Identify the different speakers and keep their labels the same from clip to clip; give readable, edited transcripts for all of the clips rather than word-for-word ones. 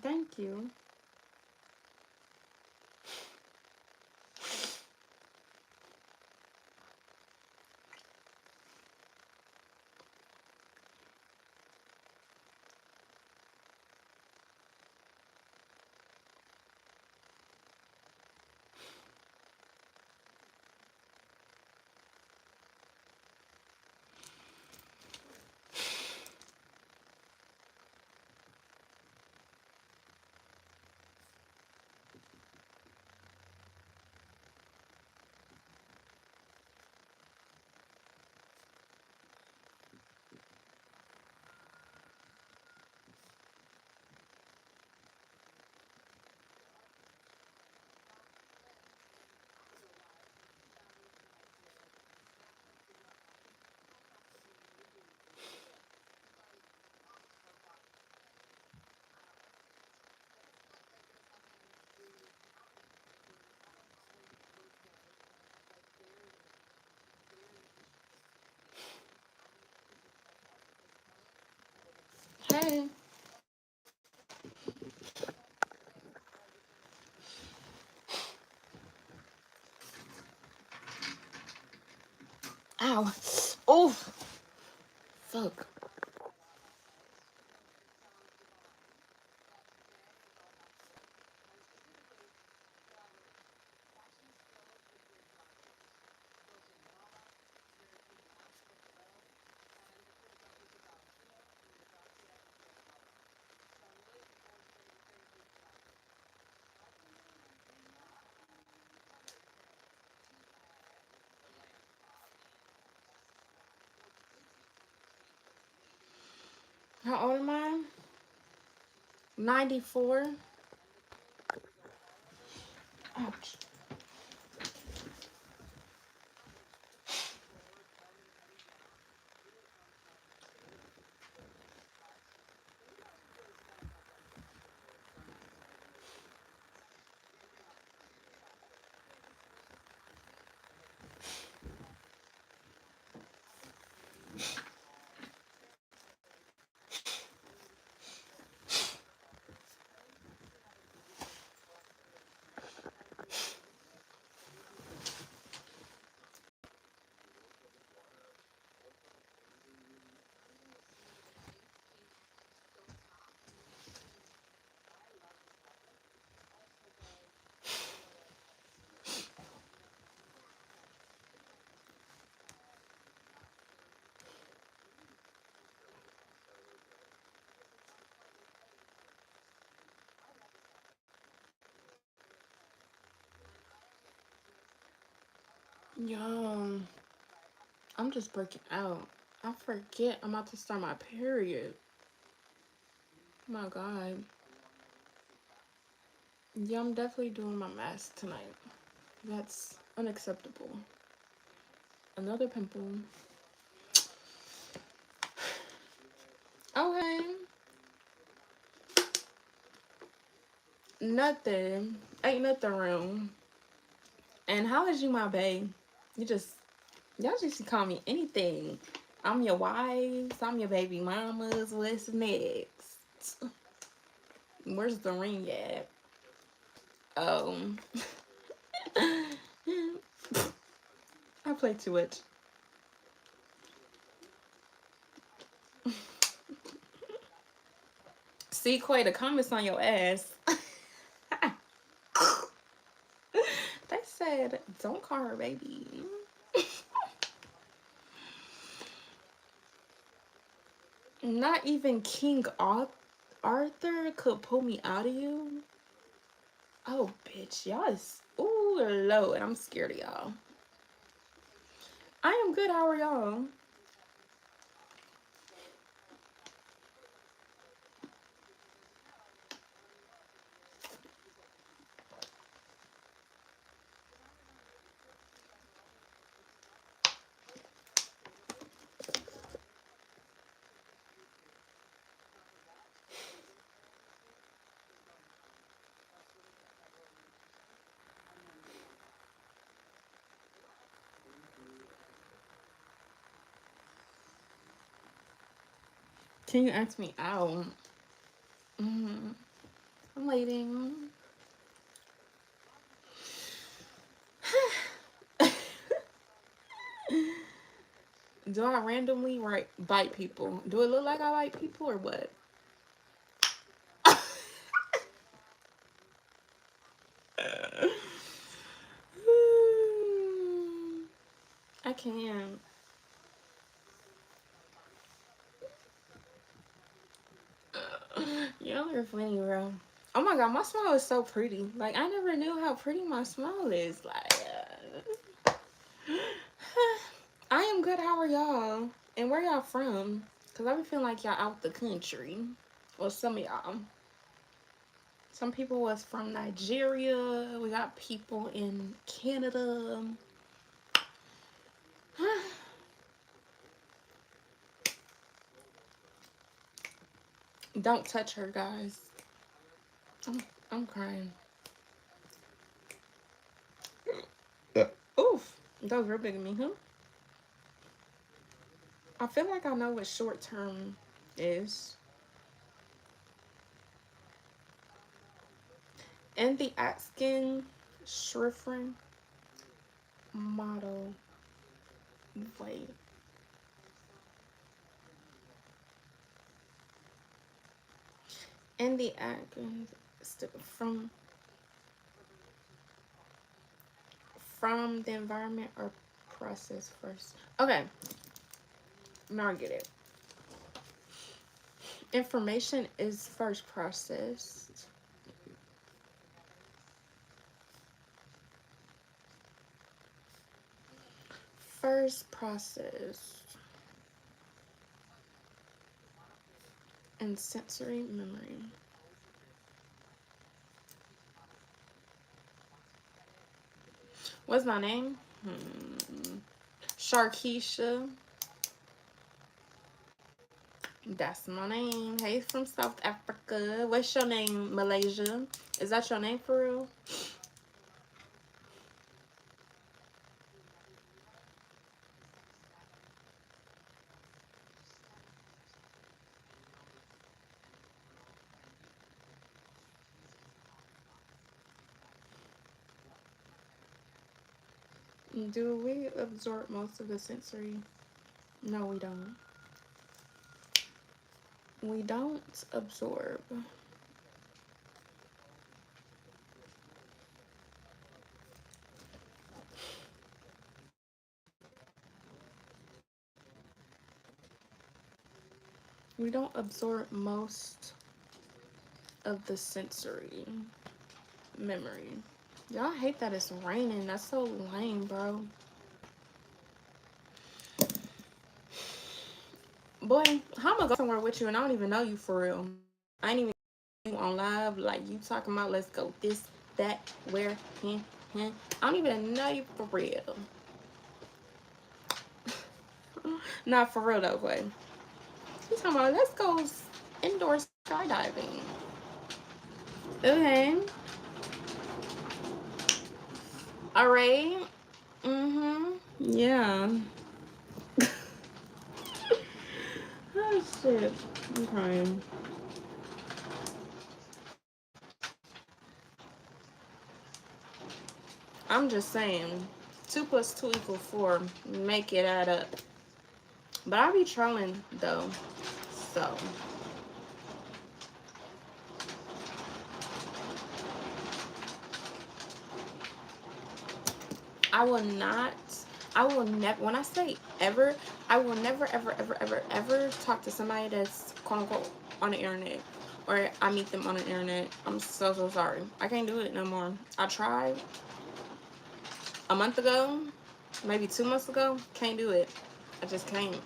Speaker 1: Thank you. Hey. Ow. Oh. Fuck. How old am I? 94. Ouch. Yo, I'm just breaking out. I forget I'm about to start my period. Oh my god. Yeah, I'm definitely doing my mask tonight. That's unacceptable. Another pimple. Okay. Nothing. Ain't nothing wrong. And how is you my bae? You just, y'all just call me anything. I'm your wife. I'm your baby mama's. What's next? Where's the ring at? Oh. I play too much. See, Quay, the comments on your ass. They said, don't call her baby. Not even King Arthur could pull me out of you. Oh, bitch. Y'all is, ooh, low, and I'm scared of y'all. I am good. How are y'all? Can you ask me out? Mm-hmm. waiting. Do I randomly bite people? Do it look like I bite people or what? I can't. Y'all are funny, bro. Oh my god, my smile is so pretty. Like, I never knew how pretty my smile is. Like, I am good. How are y'all? And where y'all from? Because I be feeling like y'all out the country. Well, some of y'all. Some people was from Nigeria. We got people in Canada. Don't touch her, guys. I'm crying. Oof. That was real big of me, huh? I feel like I know what short term is. And the Atskin Shriffrin model. Wait. And the Atkins from the environment or process first. Okay. Now I get it. Information is first processed. First processed. And sensory memory. What's my name? Sharkeisha. That's my name. Hey, from South Africa. What's your name, Malaysia? Is that your name for real? Do we absorb most of the sensory? No, we don't. We don't absorb. We don't absorb most of the sensory memory. Y'all hate that it's raining. That's so lame, bro. Boy, how am I go somewhere with you and I don't even know you for real? I ain't even you on live like you talking about let's go this, that, where, I don't even know you for real. Not for real though, boy. You talking about let's go indoor skydiving. Okay. Alright. Yeah. Oh shit. I'm crying. I'm just saying. 2 plus 2 equals 4. Make it add up. But I be trolling though. So I will not, I will never, when I say ever, I will never, ever, ever, ever, ever talk to somebody that's quote unquote on the internet or I meet them on the internet. I'm so, so sorry. I can't do it no more. I tried a month ago, maybe 2 months ago. Can't do it. I just can't.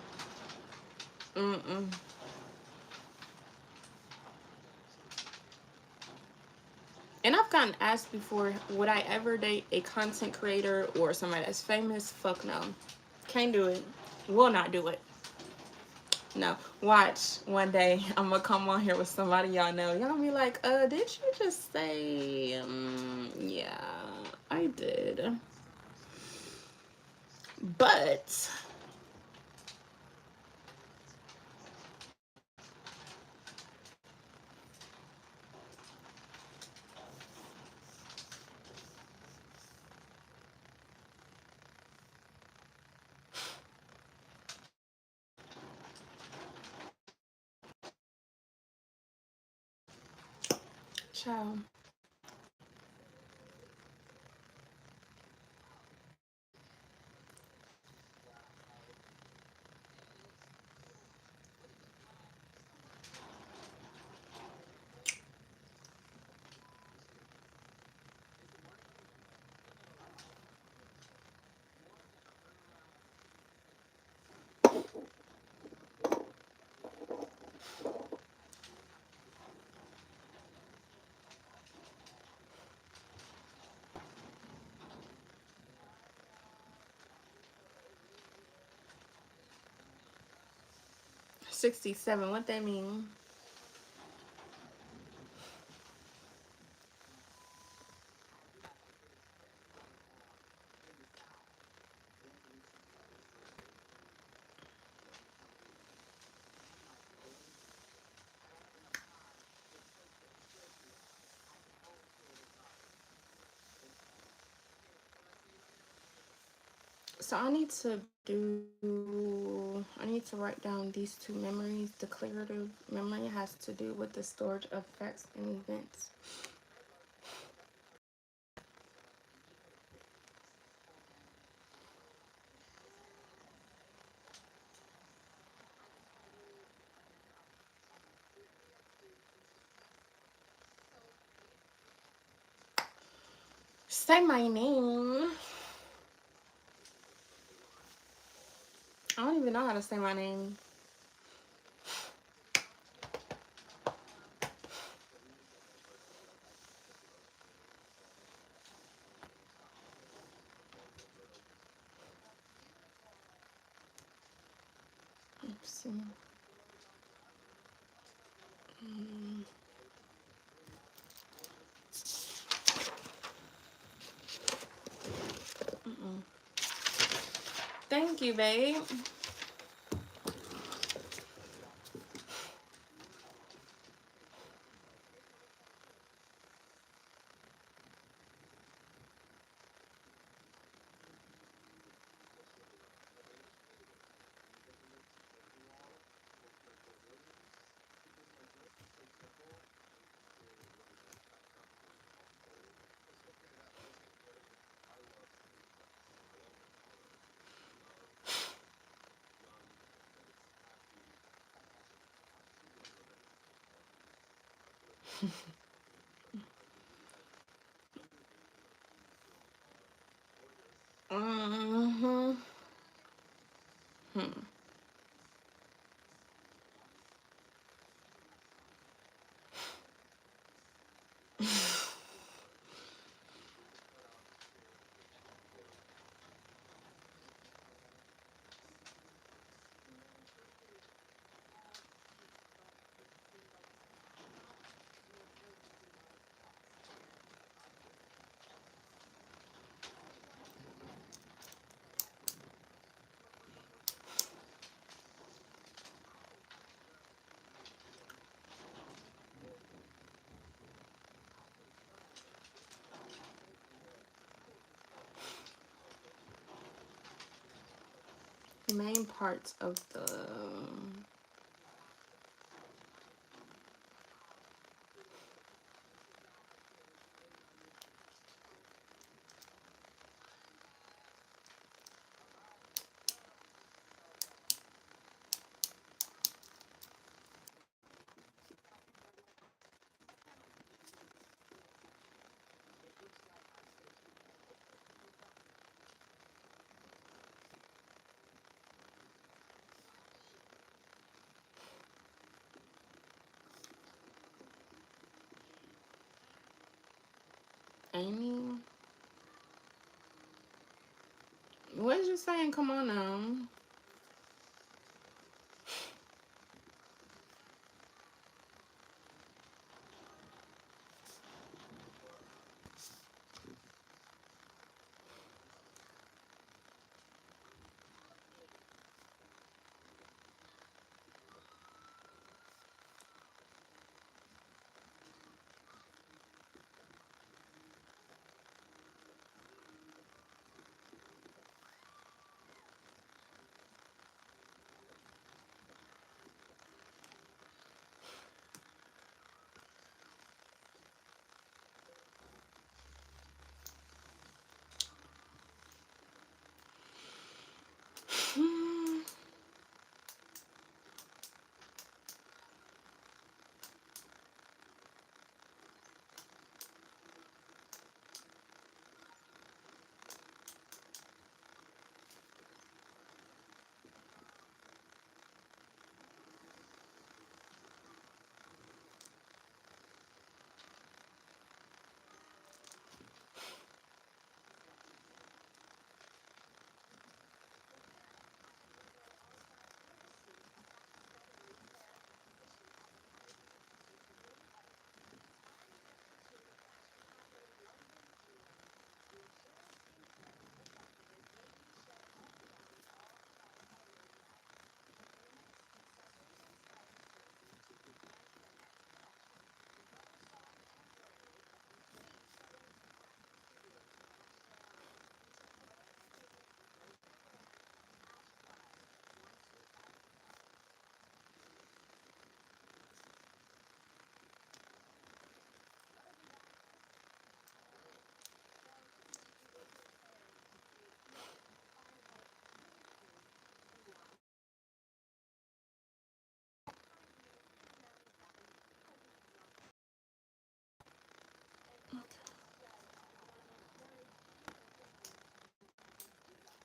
Speaker 1: And I've gotten asked before, would I ever date a content creator or somebody that's famous? Fuck no. Can't do it. Will not do it. No. Watch one day I'm gonna come on here with somebody y'all know. Y'all gonna be like, did you just say yeah, I did. But Ciao. $67. What that mean? So I need to write down these two memories. Declarative memory has to do with the storage of facts and events. Say my name. I don't even know how to say my name. Let's see. Thank you, babe. Mm-hmm. Main parts of the Amy. What is you saying? Come on now.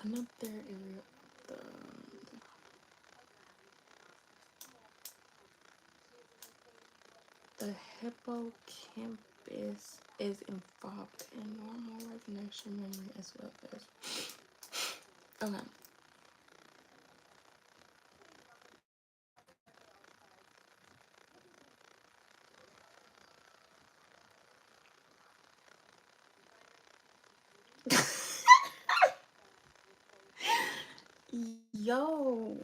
Speaker 1: another area of the hippocampus is involved in normal recognition memory as well as okay. Yo.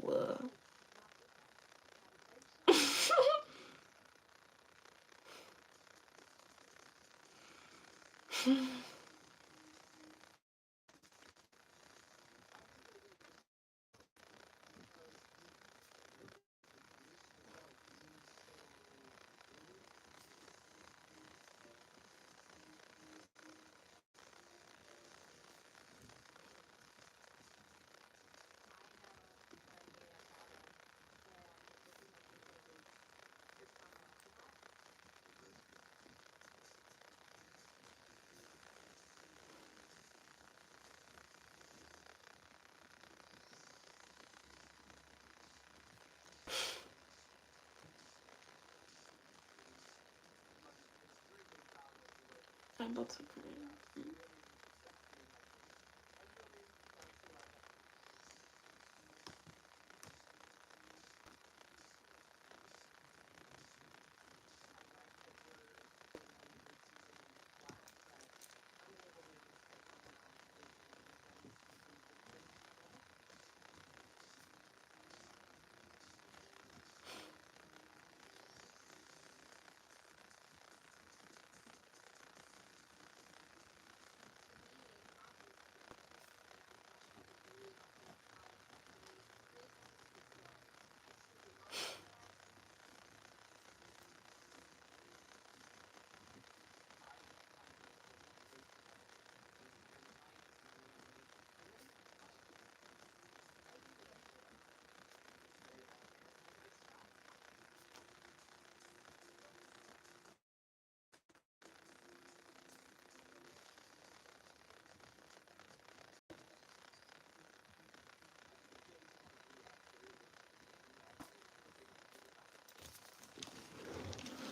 Speaker 1: Able to create.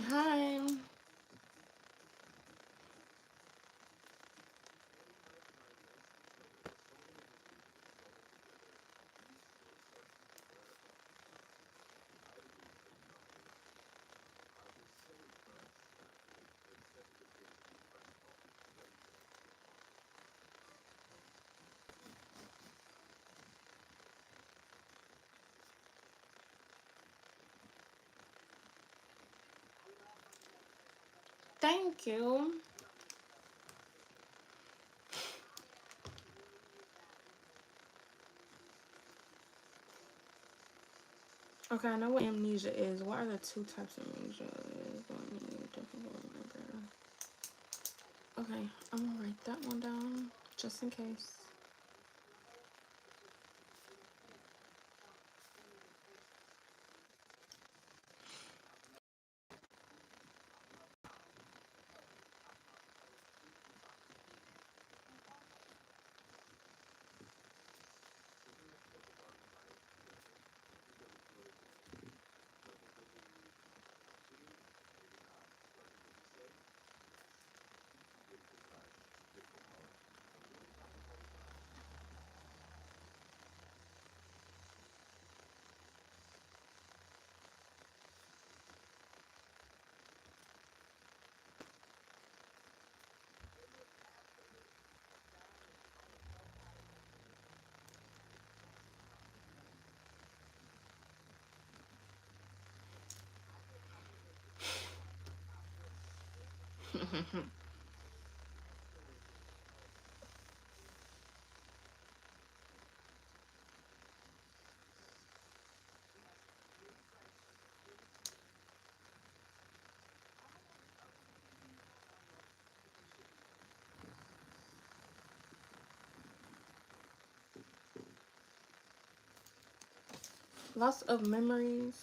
Speaker 1: Hi. Thank you. Okay, I know what amnesia is. What are the two types of amnesia? Okay, I'm gonna write that one down just in case. Loss of memories.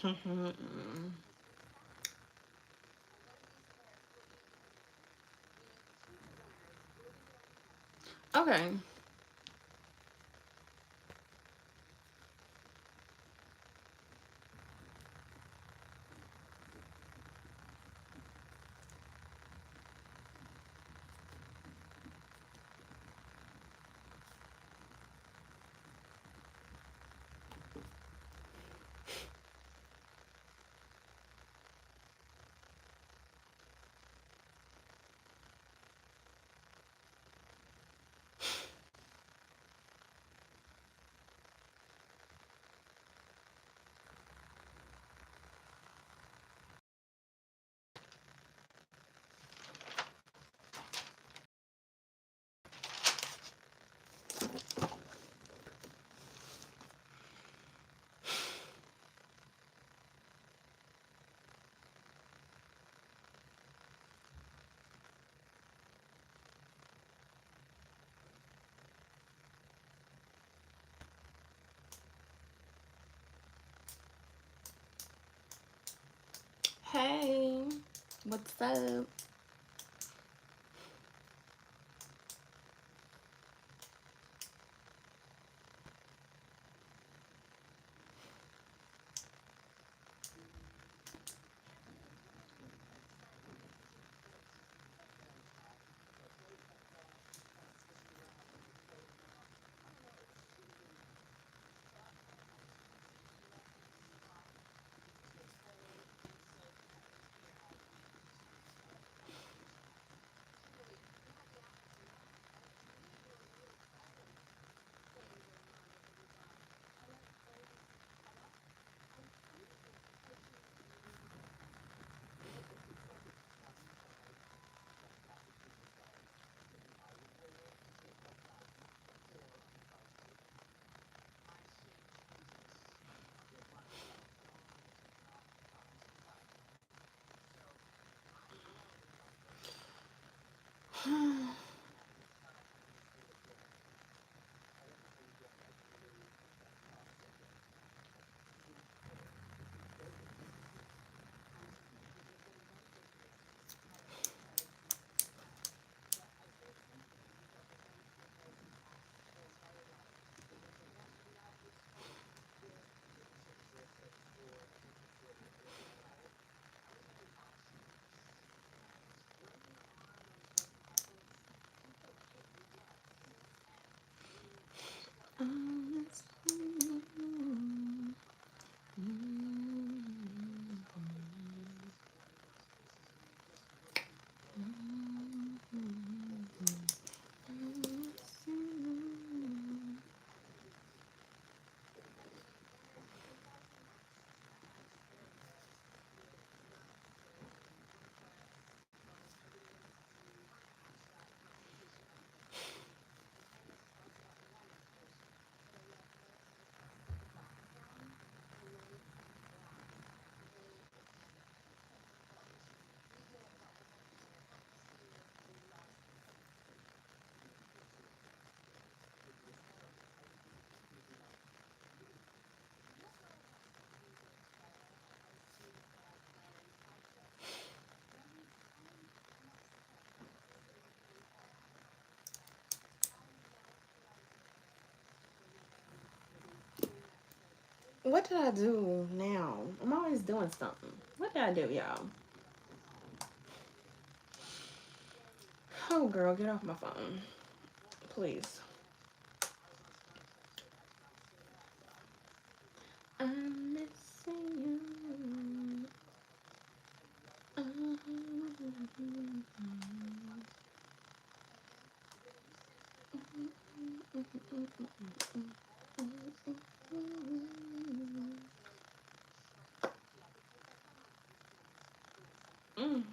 Speaker 1: Okay. Hey, what's up? What did I do now? I'm always doing something. What did I do, y'all? Oh, girl, get off my phone. Please. I'm missing you. Mm.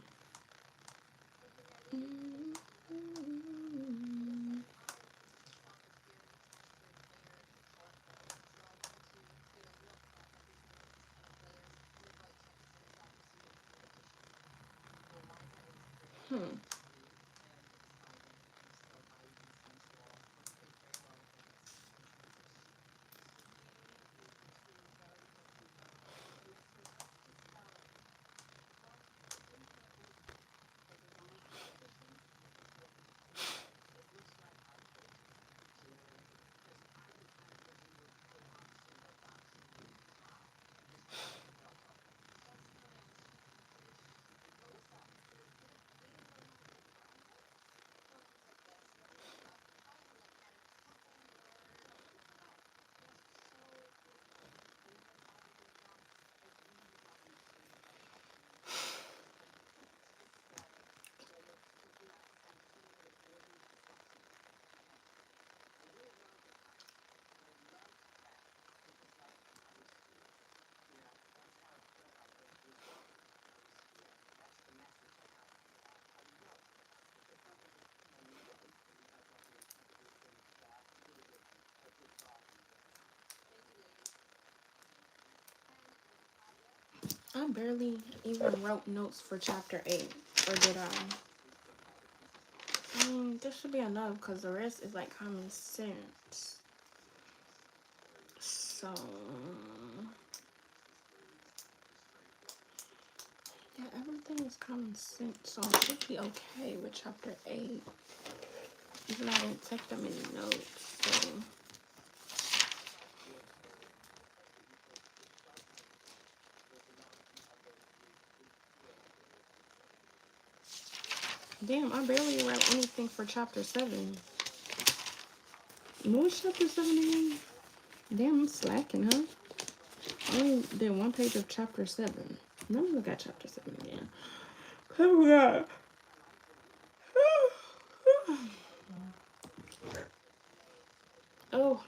Speaker 1: Hmm. I barely even wrote notes for chapter 8. Or did I? I mean, this should be enough because the rest is like common sense. So, yeah, everything is common sense. So I should be okay with chapter 8. Even though I didn't take them any notes. So. Damn, I barely wrote anything for chapter 7. What was chapter 7 again? Damn, I'm slacking, huh? I only did one page of chapter 7. Let me look at chapter 7 again. Oh my god. Oh,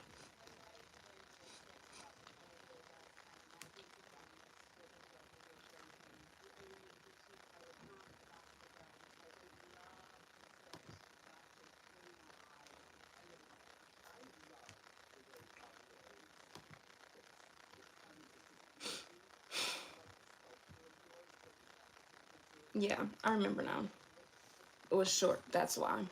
Speaker 1: yeah, I remember now. It was short, that's why.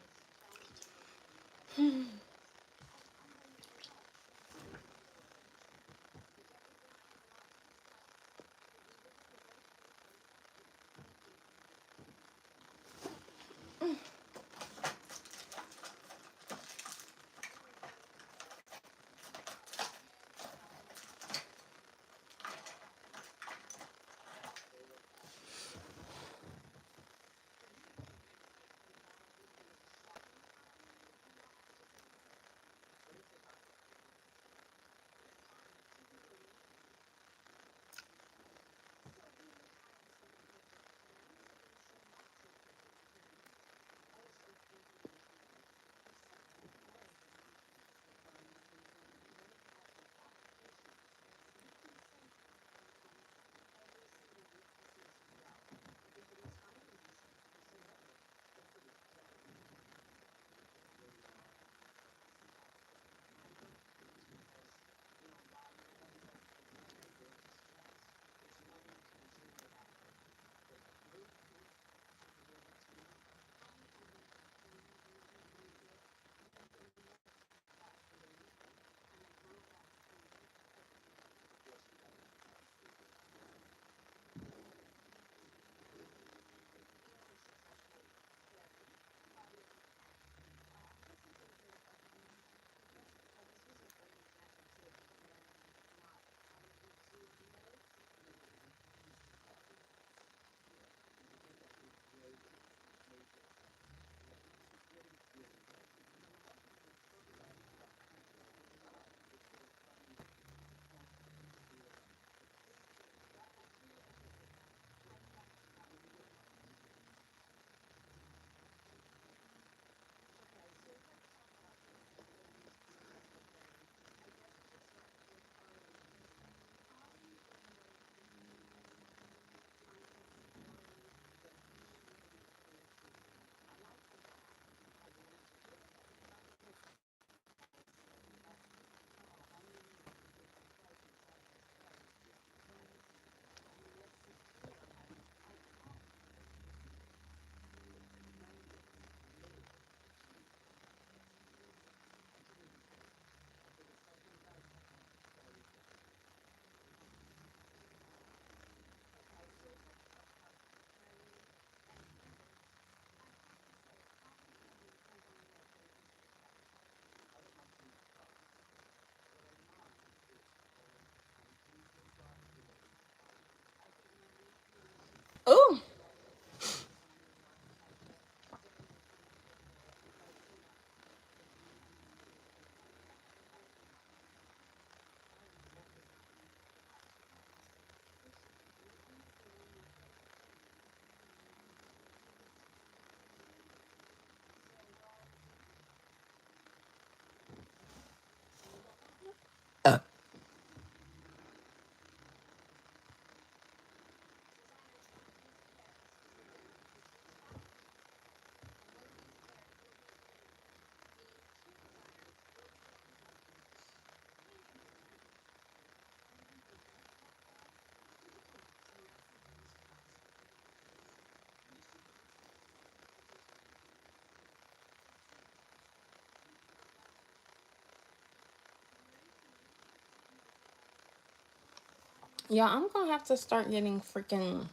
Speaker 1: Yeah, I'm gonna have to start getting freaking,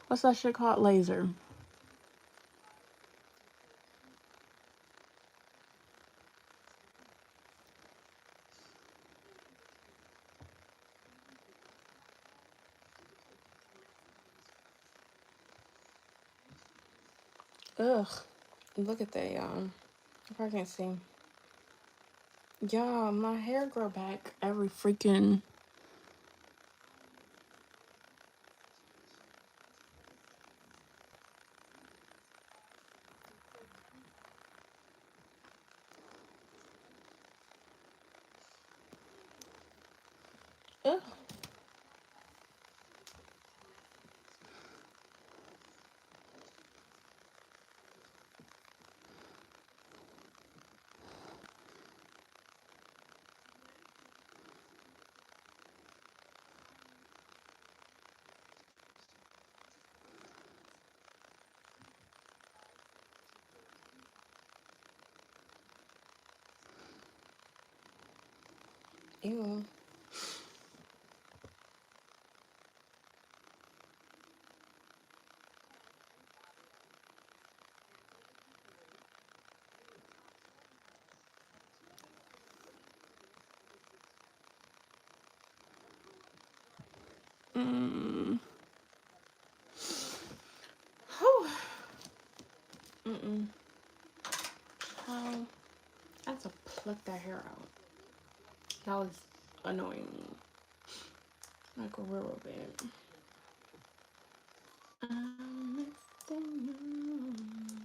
Speaker 1: what's that shit called? Laser. Ugh. Look at that, y'all. If I can't see. Yeah, my hair grow back every freaking. Ugh. Ew. Mm. Whew. Mm-mm. How? I have to pluck that hair out. That was annoying me. Like a real bit. I'm missing you.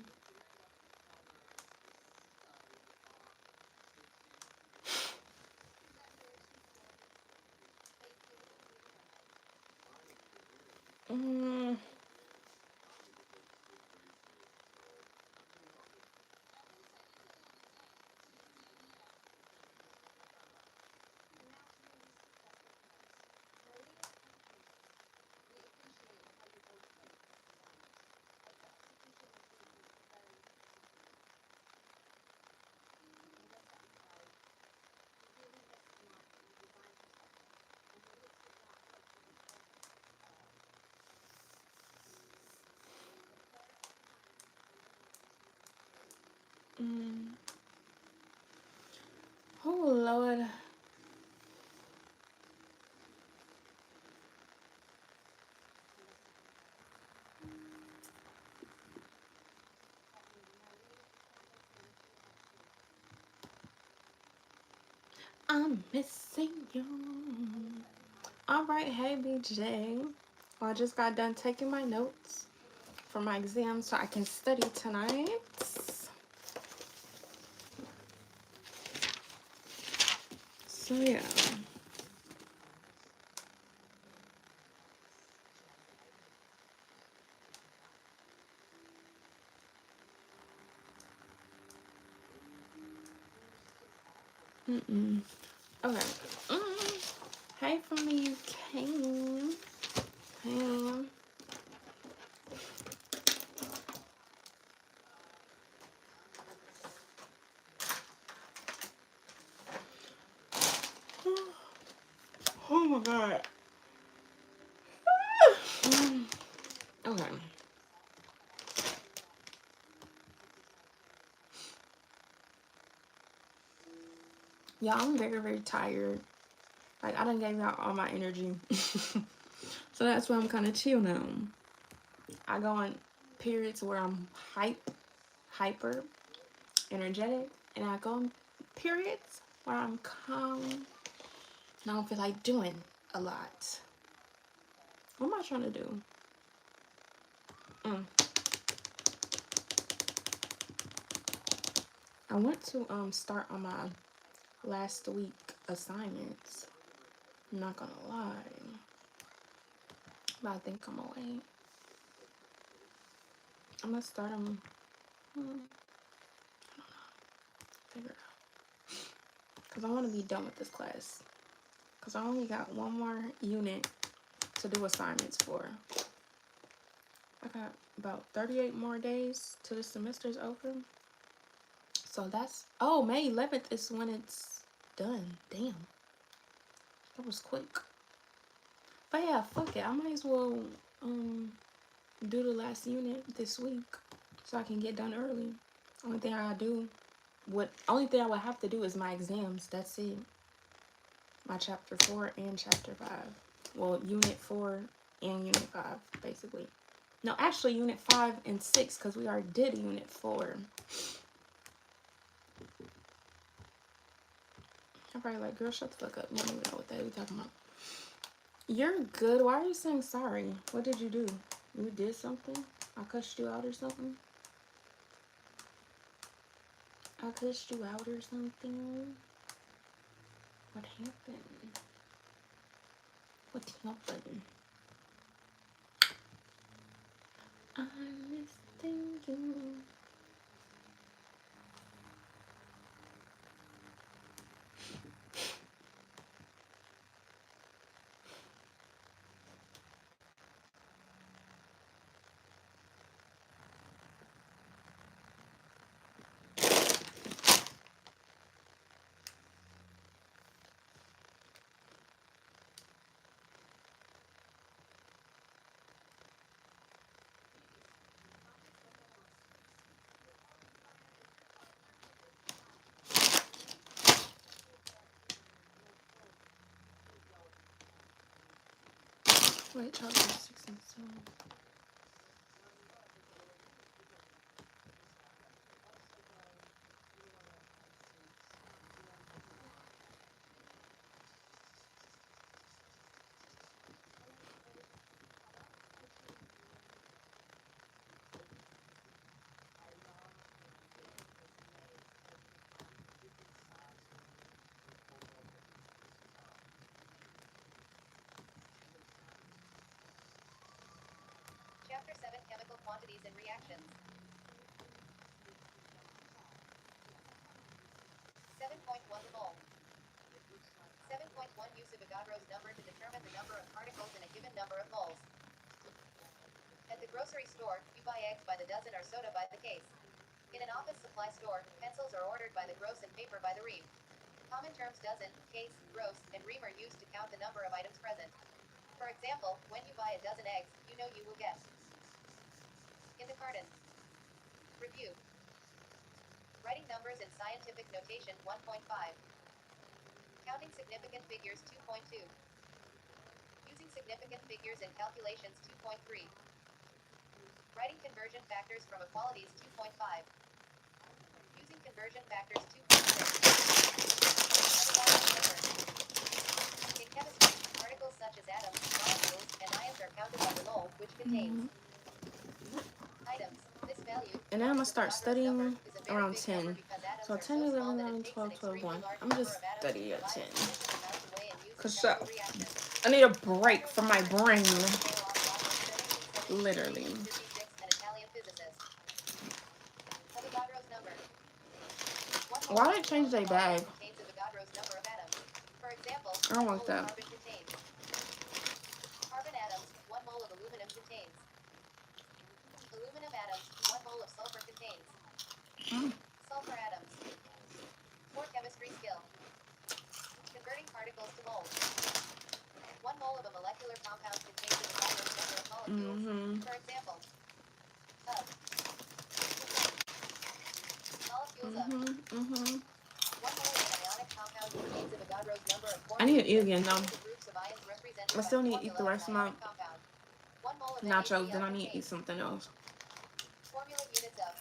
Speaker 1: Mm. Mm. Oh, Lord. I'm missing you. All right, hey, BJ. Well, I just got done taking my notes for my exam so I can study tonight. So, yeah. Mm-mm. Okay. Mm. Hey from the UK. Hey. Oh my god. Okay. Yeah, I'm very, very tired. Like, I done gave out all my energy. So that's why I'm kind of chill now. I go on periods where I'm hyper, energetic, and I go on periods where I'm calm and I don't feel like doing a lot. What am I trying to do? Mm. I want to start on my last week assignments. I'm not gonna lie, but I think I'm gonna wait. I'm gonna start them. Figure it out because I want to be done with this class. Because I only got one more unit to do assignments for. I got about 38 more days till the semester's over. So that's, oh, May 11th is when it's done. Damn, that was quick. But yeah, fuck it. I might as well do the last unit this week so I can get done early. Only thing I do, only thing I would have to do is my exams. That's it. My chapter 4 and chapter 5. Well, unit 4 and unit 5, basically. No, actually, unit 5 and 6, because we already did unit 4. I'm probably like, girl, shut the fuck up. You don't even know what we talking about. You're good. Why are you saying sorry? What did you do? You did something? I cussed you out or something? I cussed you out or something? What happened? What happened? I miss thinking. Wait, chapter 6 and 7.
Speaker 2: Chapter 7 Chemical Quantities and Reactions. 7.1 The mole. 7.1 Use of Avogadro's number to determine the number of particles in a given number of moles. At the grocery store, you buy eggs by the dozen or soda by the case. In an office supply store, pencils are ordered by the gross and paper by the ream. Common terms dozen, case, gross, and ream are used to count the number of items present. For example, when you buy a dozen eggs, you know you will get. In the carton. Review. Writing numbers in scientific notation 1.5. Counting significant figures 2.2. Using significant figures in calculations 2.3. Writing conversion factors from equalities 2.5. Using conversion factors 2.6. In chemistry, particles such as atoms, molecules, and ions are counted by the mole, which contains items. This value,
Speaker 1: And then I'm going to start studying around 10. So 10, 11, 11, 12, 12, 1. I'm just studying at 10. Because I need a break from my brain. Literally. Why did I change their bag? I don't want that.
Speaker 2: Carbon atoms, 1 mole of aluminum contains. Aluminum atoms, 1 mole of sulfur contains. Sulfur atoms. More chemistry skill. Converting particles to moles. 1 mole of a molecular compound contains a definite number of molecules. For example, of. Molecules of. 1 mole of an ionic compound contains Avogadro's number of
Speaker 1: I need to eat
Speaker 2: formulas
Speaker 1: again though.
Speaker 2: groups of ions represented
Speaker 1: I
Speaker 2: by
Speaker 1: still
Speaker 2: the
Speaker 1: need to eat the
Speaker 2: formula
Speaker 1: rest
Speaker 2: of
Speaker 1: of
Speaker 2: an
Speaker 1: my
Speaker 2: ionic compound. 1 mole of
Speaker 1: nachos.
Speaker 2: NaCl
Speaker 1: Then I need to eat
Speaker 2: contains.
Speaker 1: something else.
Speaker 2: Formula units of.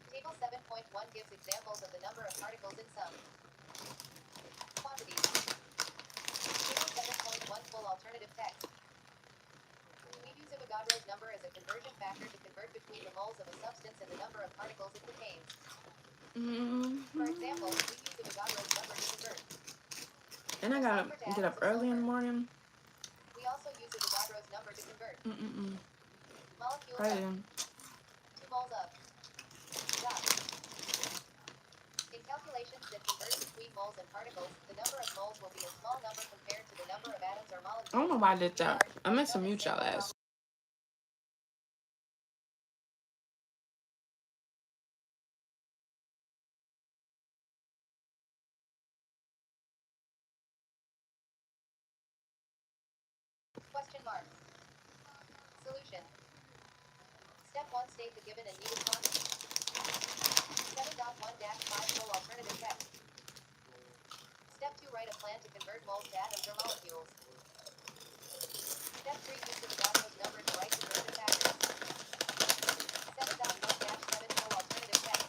Speaker 2: Table 7.1 gives examples of the number of particles in some quantities. Table 7.1 full alternative text. We use Avogadro's number as a conversion factor to convert between the moles of a substance and the number of particles it contains. For example, we use Avogadro's number to convert.
Speaker 1: And I gotta get up early in the morning.
Speaker 2: We also use Avogadro's number to convert. Molecules
Speaker 1: Right
Speaker 2: of.
Speaker 1: in.
Speaker 2: 2 moles of. Dot. In calculations that convert between moles and particles, the number of moles will be a small number compared to the number of atoms or molecules.
Speaker 1: I don't know why I did that. I meant to mute y'all ass.
Speaker 2: mark. Solution. Step 1. State the given and needed quantity. 7.1-5 full alternative text. Step 2. Write a plan to convert moles to atoms or molecules. Step 3. Use the Avogadro's number to write conversion factors. 7.1-7 full alternative text.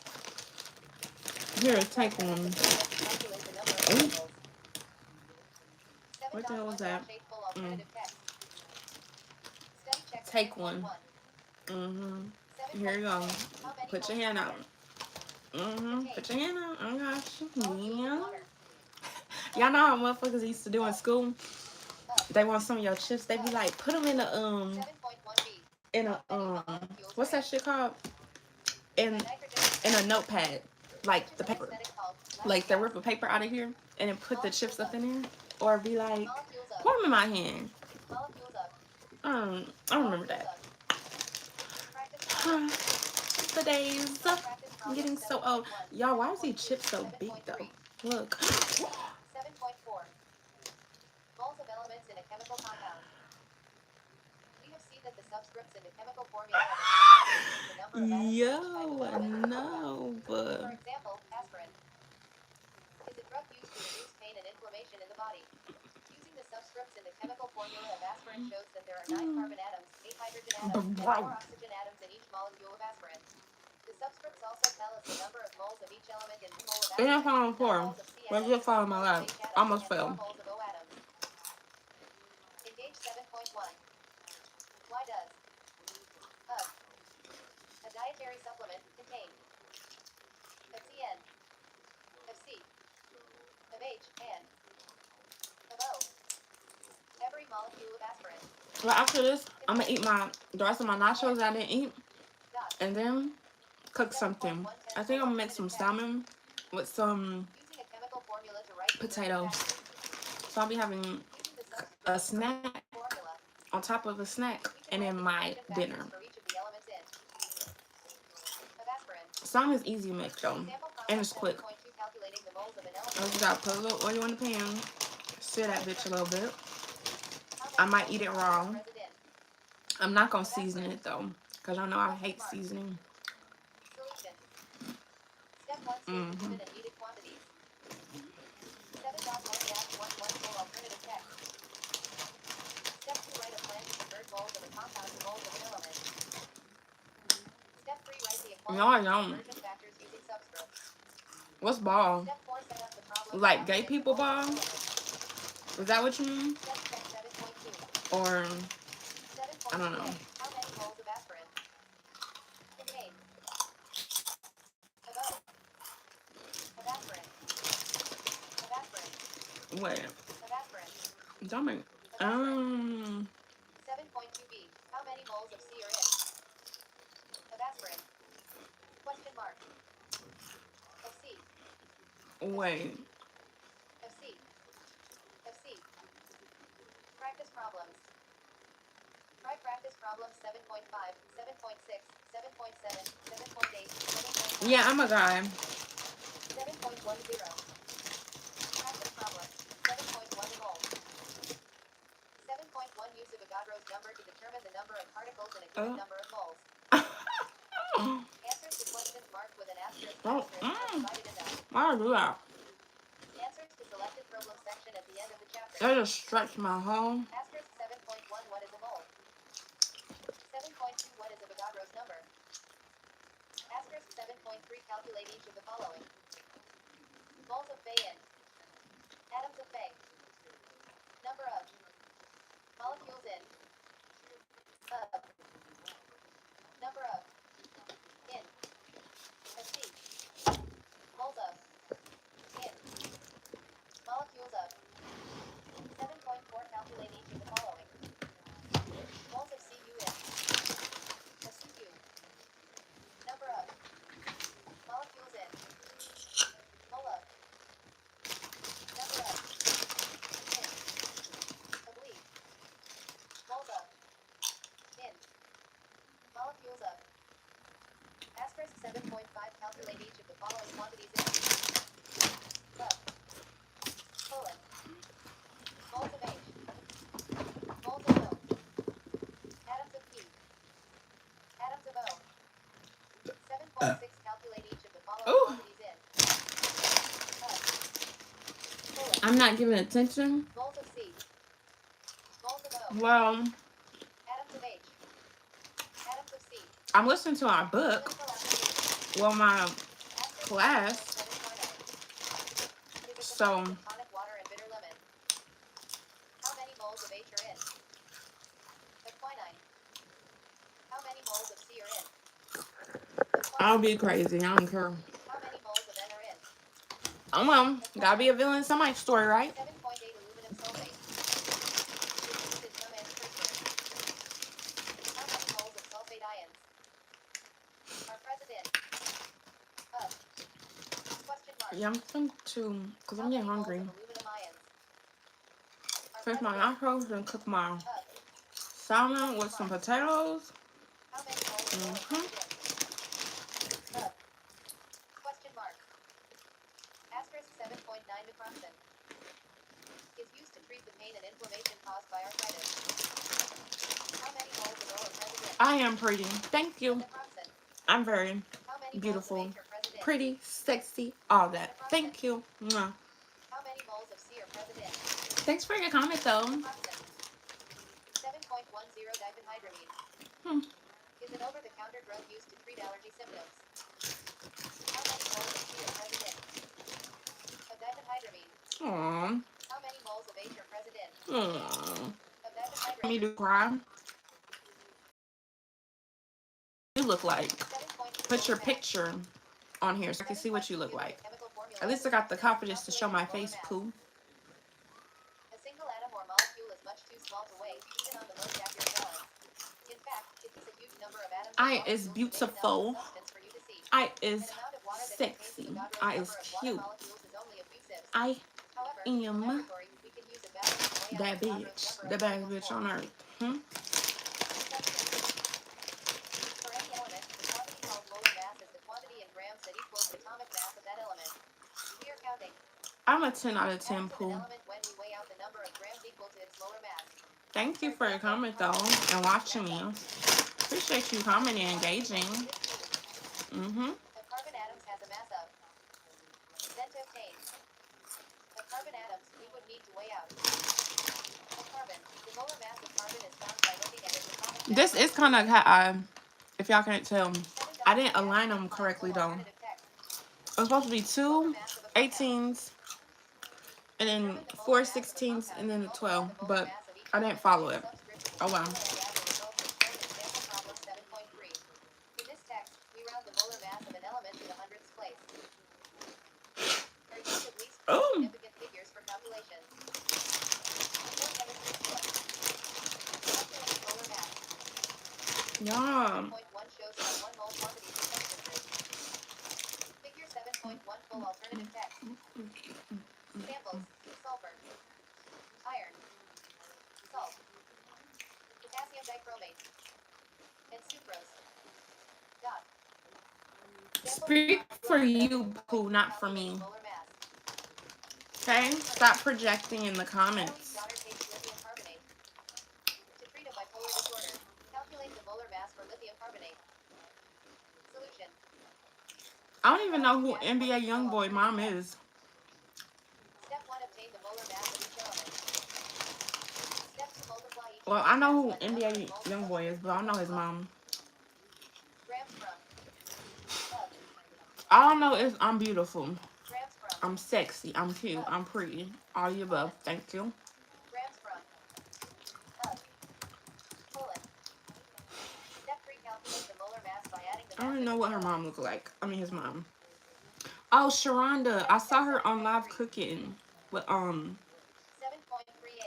Speaker 1: Here, take one.
Speaker 2: Calculate the number of
Speaker 1: Ooh.
Speaker 2: moles.
Speaker 1: What the hell was that?
Speaker 2: 7.1-8 full alternative text. Study check
Speaker 1: Take one. Here you go. Put your hand out. Put your hand out. I got you. Yeah. Y'all know how motherfuckers used to do in school? They want some of your chips. They be like, put them in a what's that shit called? In a notepad, like the paper, like they rip a paper out of here and then put the chips up in there, or be like, put them in my hand. I don't remember that. The days. I'm getting so old. Y'all, why is these chips so big though? Look.
Speaker 2: 7.4. Moles of elements in a chemical compound. We have seen that the subscripts in the chemical formula have the number of atoms
Speaker 1: Yo,
Speaker 2: no.
Speaker 1: but
Speaker 2: For example, aspirin is a drug used to reduce pain and inflammation in the body. Using the subscripts in the chemical formula of aspirin shows that there are 9 carbon atoms, 8 hydrogen atoms, and 4 oxygen atoms in each molecule of aspirin. The subscripts also tell us the number of moles of each element in the mole of aspirin.
Speaker 1: it's on 4. Let's just follow my lab. Almost failed.
Speaker 2: Engage 7.1. Why does a dietary supplement contain of CN, of C, of H, and of O? Every molecule of aspirin.
Speaker 1: Well, after this, I'm gonna eat the rest of my nachos I didn't eat, and then cook something. I think I'm gonna make some salmon with some potatoes. So I'll be having a snack on top of a snack, and then my dinner. Salmon is easy to make though, and it's quick. I just gotta put a little oil in the pan, sear that bitch a little bit. I might eat it raw. I'm not gonna season it though, cause I know I hate seasoning. No, I don't. What's ball? Like gay people ball? Is that what you mean? Or I don't know. Wait. Don't make
Speaker 2: 7.2b. How many moles of C are in of aspirin? Question mark. Of C.
Speaker 1: wait.
Speaker 2: Of C. Of C. Practice problems. Try practice problems 7.5, 7.6, 7.7, 7.8, 7.9.
Speaker 1: Yeah, I'm a guy.
Speaker 2: 7.10. Practice problem. 7.1 moles. 7.1. Use of Avogadro's number to determine the number of particles in a given number of moles. Answers to questions marked with an asterisk are provided in the
Speaker 1: Why do that?
Speaker 2: answers to selected problem section at the end of the chapter.
Speaker 1: That just stretched my whole.
Speaker 2: Asterisk 7.1. What is a mole? 7.2. What is Avogadro's number? Asterisk 7.3. Calculate each of the following. Moles of Fe in. Atoms of Fe. Number of molecules in. Number of in. Of C. Moles of in. Molecules of. 7.4. Calculate each of the following. Moles of Cu in. Of Cu. Number of molecules in. Mole of. Number of in. Oblique. Moles of in. Molecules of.
Speaker 1: I'm not giving attention.
Speaker 2: Moles of C. Moles of O.
Speaker 1: Well,
Speaker 2: Atoms of H. Atoms of C.
Speaker 1: I'm listening to our book.
Speaker 2: Clinical application.
Speaker 1: Well, my
Speaker 2: Asterisk
Speaker 1: class.
Speaker 2: 7.0. Is a
Speaker 1: So,
Speaker 2: component of tonic water and bitter lemon. How many moles of H are in? The quinine. How many moles of C are in? The
Speaker 1: I'll
Speaker 2: quinine.
Speaker 1: be crazy. I don't care.
Speaker 2: How many moles of N are in?
Speaker 1: Oh, well, gotta be a villain in somebody's story, right?
Speaker 2: 7.8 aluminum sulfate. Is used in some antiperspirants. How many moles of sulfate ions are present in? Question mark.
Speaker 1: Yeah, I'm going to, because
Speaker 2: How
Speaker 1: I'm getting
Speaker 2: many moles
Speaker 1: hungry.
Speaker 2: of aluminum ions are
Speaker 1: Finish my
Speaker 2: present in?
Speaker 1: nachos and cook my
Speaker 2: Of.
Speaker 1: salmon with some potatoes.
Speaker 2: How many moles of ore are present in? Of. Question mark. Asterisk 7.9 naproxen is used to treat the pain and inflammation caused by arthritis. How many moles of O are present in?
Speaker 1: I am pretty. Thank you.
Speaker 2: Naproxen.
Speaker 1: I'm very
Speaker 2: How many
Speaker 1: beautiful,
Speaker 2: moles of H are present in?
Speaker 1: pretty, sexy, all that. Thank you. Mwah.
Speaker 2: How many moles of C are present in?
Speaker 1: Thanks for your comment, though.
Speaker 2: Naproxen. 7.10 diphenhydramine
Speaker 1: Hmm.
Speaker 2: is an over-the-counter drug used to treat allergy symptoms. How many moles of C are present in? Of diphenhydramine.
Speaker 1: Aww.
Speaker 2: How many moles of H are present in?
Speaker 1: Aww.
Speaker 2: Of diphenhydramine.
Speaker 1: Me to cry. You look like.
Speaker 2: 7.20
Speaker 1: Put your
Speaker 2: mass.
Speaker 1: picture on here so I can see what you look like. At least I got the confidence to show my face, poo.
Speaker 2: A single atom or molecule is much too small to weigh, even on the most accurate balance. In fact, it takes a huge number of atoms
Speaker 1: I
Speaker 2: and
Speaker 1: is
Speaker 2: molecules to make enough of
Speaker 1: beautiful.
Speaker 2: a substance for you to see.
Speaker 1: I is
Speaker 2: An amount of water that
Speaker 1: sexy.
Speaker 2: contains the
Speaker 1: I
Speaker 2: Avogadro's
Speaker 1: is
Speaker 2: number of water
Speaker 1: cute.
Speaker 2: molecules is only a few sips.
Speaker 1: I
Speaker 2: However, in a
Speaker 1: am
Speaker 2: laboratory, we can use a balance to weigh out
Speaker 1: that
Speaker 2: Avogadro's
Speaker 1: bitch.
Speaker 2: number
Speaker 1: The
Speaker 2: of
Speaker 1: baddest
Speaker 2: particles
Speaker 1: bitch
Speaker 2: formed.
Speaker 1: on earth. Hmm?
Speaker 2: For any element, the quantity called molar mass is the quantity in grams that equals the atomic mass of that element. We are counting
Speaker 1: I'm a 10 out of 10,
Speaker 2: atoms of an
Speaker 1: poo.
Speaker 2: element when we weigh out the number of grams equal to its molar mass.
Speaker 1: Thank you for your comment, though, and watching me. Appreciate you commenting and engaging. Mm-hmm.
Speaker 2: A carbon atom has a mass of. Then to obtain the carbon atoms, we would need to weigh out a carbon. The molar mass of carbon is found by looking at its atomic mass.
Speaker 1: This is kind of how if y'all can't tell, I didn't align them correctly, though. It was supposed to be two 18s and then 4 16s and then a 12, but I didn't follow it. Oh, wow.
Speaker 2: In this text, we round the molar mass of an element to the hundredths place. Or use at least two
Speaker 1: Oh.
Speaker 2: significant figures for calculations. Before chemistry skills. Calculate molar mass.
Speaker 1: Yeah.
Speaker 2: 7.1 shows how 1 mole quantities of substances. Figure 7.1 full alternative text. Samples: sulfur, iron, salt, potassium dichromate, and sucrose. Dot.
Speaker 1: Speak for you, Pooh, not for me. Okay? Stop projecting in the comments.
Speaker 2: Daughter takes lithium carbonate. To treat a bipolar disorder, calculate the molar mass for lithium carbonate. Solution.
Speaker 1: I don't even know who NBA Youngboy mom is.
Speaker 2: Step 1. Obtain the molar mass of each element. Step 2. Multiply each
Speaker 1: Well, I know who NBA Youngboy is, but I don't know his mom.
Speaker 2: Grams from.
Speaker 1: All I know is I'm beautiful.
Speaker 2: Grams from.
Speaker 1: I'm sexy. I'm cute. I'm pretty. All the above. Thank you.
Speaker 2: Grams from. Colon. Step 3. Calculate the molar mass by adding the
Speaker 1: I don't
Speaker 2: mass
Speaker 1: even know
Speaker 2: of
Speaker 1: what
Speaker 2: each
Speaker 1: her
Speaker 2: element.
Speaker 1: mom looked like. I mean, his mom. Oh, Sharonda. I saw her on live cooking with
Speaker 2: 7.3a.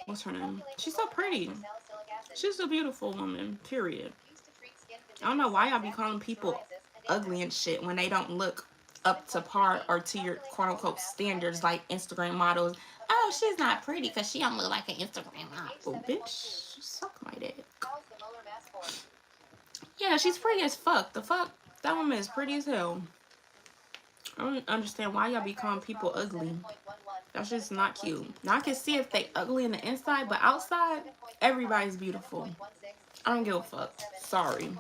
Speaker 1: what's her name?
Speaker 2: Calculate the
Speaker 1: She's so
Speaker 2: molar mass
Speaker 1: pretty.
Speaker 2: for salicylic acid.
Speaker 1: She's a beautiful woman. Period.
Speaker 2: Used to treat skin
Speaker 1: I don't know why y'all be
Speaker 2: conditions
Speaker 1: calling
Speaker 2: such as
Speaker 1: people
Speaker 2: acne, psoriasis, and
Speaker 1: ugly
Speaker 2: dandruff.
Speaker 1: and shit when they don't look up to par or to your quote unquote standards like Instagram models. Oh, she's not pretty because she don't look like an Instagram model. Bitch, suck my dick.
Speaker 2: How is the molar mass formed?
Speaker 1: Yeah, she's pretty as fuck. The fuck? That woman is pretty as hell. I don't understand why y'all be calling people ugly. That's just not cute. Now I can see if they ugly in the inside, but outside, everybody's beautiful. I don't give a fuck. Sorry.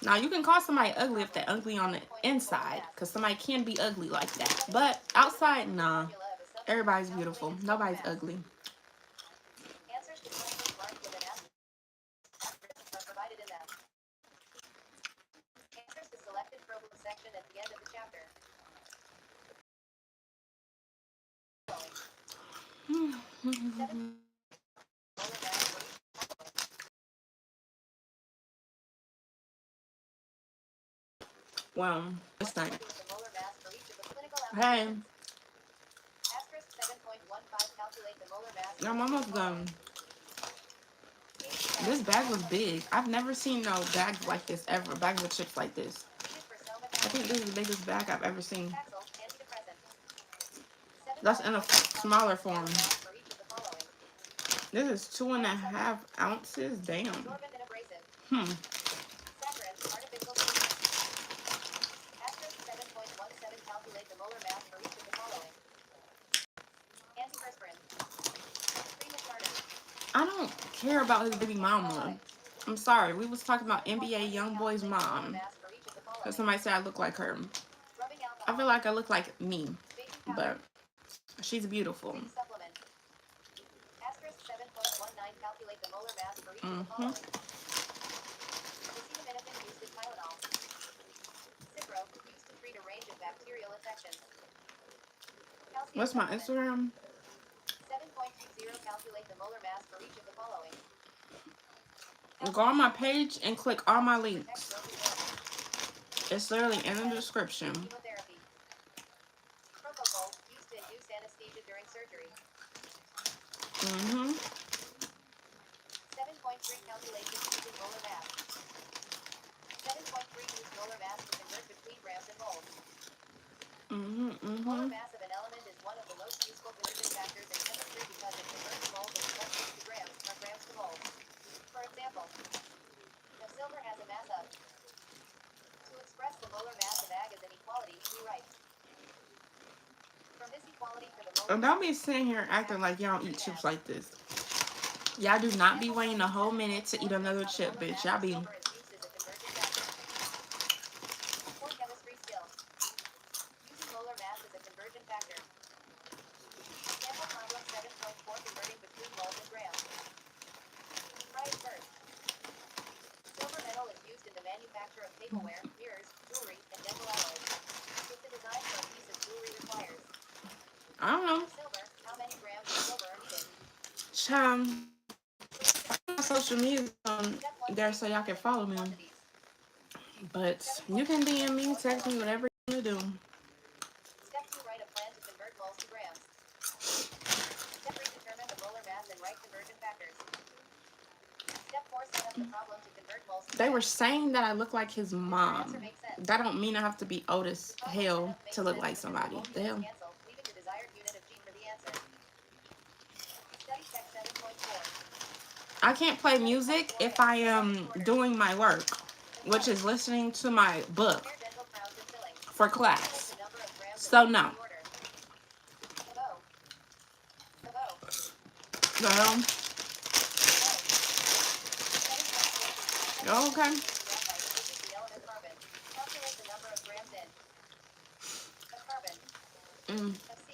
Speaker 1: Now, you can call somebody ugly if they're ugly on the inside, because somebody can be ugly like that. But outside, nah. Everybody's beautiful. Nobody's ugly.
Speaker 2: Answers to questions marked with an asterisk are provided in them. Answers to selected problem section at the end of the chapter.
Speaker 1: Well, it's time.
Speaker 2: The molar mass for each of the clinical
Speaker 1: Hey,
Speaker 2: applications. Asterisk 7.15 calculate the molar mass.
Speaker 1: I'm almost done. This bag was big. I've never seen no bags like this ever. Bags of chips like this. I think this is the biggest bag I've ever seen. That's in a smaller form. This is 2.5 ounces. Damn. Hmm.
Speaker 2: Calculate the molar mass for each of the following. Antiperspirant.
Speaker 1: I don't care about his baby mama. I'm sorry. We was talking about NBA Youngboy's mom. Because somebody said I look like her. I feel like I look like me. But she's beautiful.
Speaker 2: Asterisk 7.19 calculate the molar mass for each of the following. Acetaminophen used in Tylenol. Cipro used to treat a range of bacterial infections.
Speaker 1: What's my Instagram?
Speaker 2: 7.20 calculate the molar mass for each of the following.
Speaker 1: Go on my page and click all my links. It's literally in the description.
Speaker 2: Chemotherapy. Propofol used to induce anesthesia during surgery. 7.3 calculations using molar mass. 7.3 use molar mass to convert between grams and moles. Molar mass of an element is one of the most useful conversion factors in chemistry because it converts moles of substance to grams or grams to moles. For example, if silver has a mass of. To express the molar mass of Ag as an equality, we write. From this equality for the molar.
Speaker 1: And don't be sitting here acting like y'all don't eat chips like this. Y'all do not be waiting a whole minute to eat another chip, bitch. Y'all be.
Speaker 2: For chemistry skills. Using molar mass as a conversion factor. Sample problem 7.4 converting between moles and grams. Try it first. Silver metal is used in the manufacture of tableware, mirrors, jewelry, and dental alloys. If the design for a piece of jewelry requires.
Speaker 1: I don't know.
Speaker 2: Silver, how many grams of silver are needed?
Speaker 1: Child. Social media on there so y'all can follow me. But you can DM me, text me, whatever you want to do.
Speaker 2: Step 2, write a plan to convert moles to grams. Step 3, determine the molar mass and write conversion factors. Step 4, set up the problem to convert moles to grams.
Speaker 1: They were saying that I look like his mom. That don't mean I have to be old as hell to look like somebody. The hell?
Speaker 2: Leaving the desired unit of G for the answer. Study check 7.4.
Speaker 1: I can't play music if I am doing my work, which is listening to my book for class. So no. So, okay.
Speaker 2: Calculate the number of grams in a carbon.
Speaker 1: Mm.
Speaker 2: A C.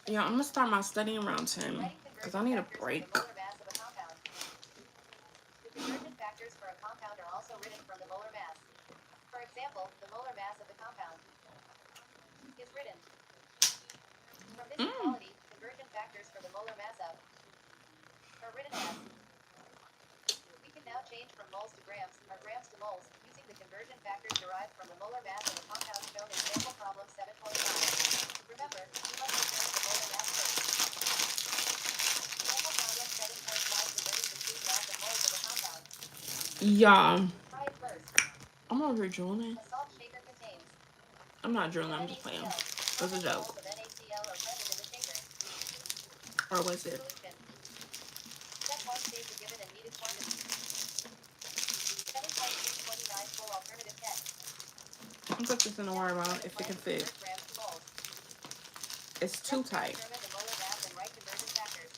Speaker 1: Yeah, I'm gonna start my studying around 10 because I need a break.
Speaker 2: The molar mass of a compound. The conversion factors for a compound are also written from the molar mass. For example, the molar mass of the compound is written. From this equality, conversion factors for the molar mass of are written as. We can now change from moles to grams or grams to moles using the conversion factors derived from the molar mass of a compound shown in sample problem 7.5. Remember, you must determine the molar mass first. Sample problem 7.5 converting between mass and moles of a compound.
Speaker 1: Yeah.
Speaker 2: Try it first.
Speaker 1: I'm over here drooling.
Speaker 2: A salt shaker contains.
Speaker 1: I'm not drooling, I'm just playing. It was a joke.
Speaker 2: Of NaCl are present in the shaker.
Speaker 1: Or was it?
Speaker 2: Solution. Step 1 states a given and needed quantity. 7.329 full alternative text.
Speaker 1: I'll put this in the water bottle if it can fit.
Speaker 2: Grams to moles.
Speaker 1: It's too tight.
Speaker 2: Determine the molar mass and write conversion factors.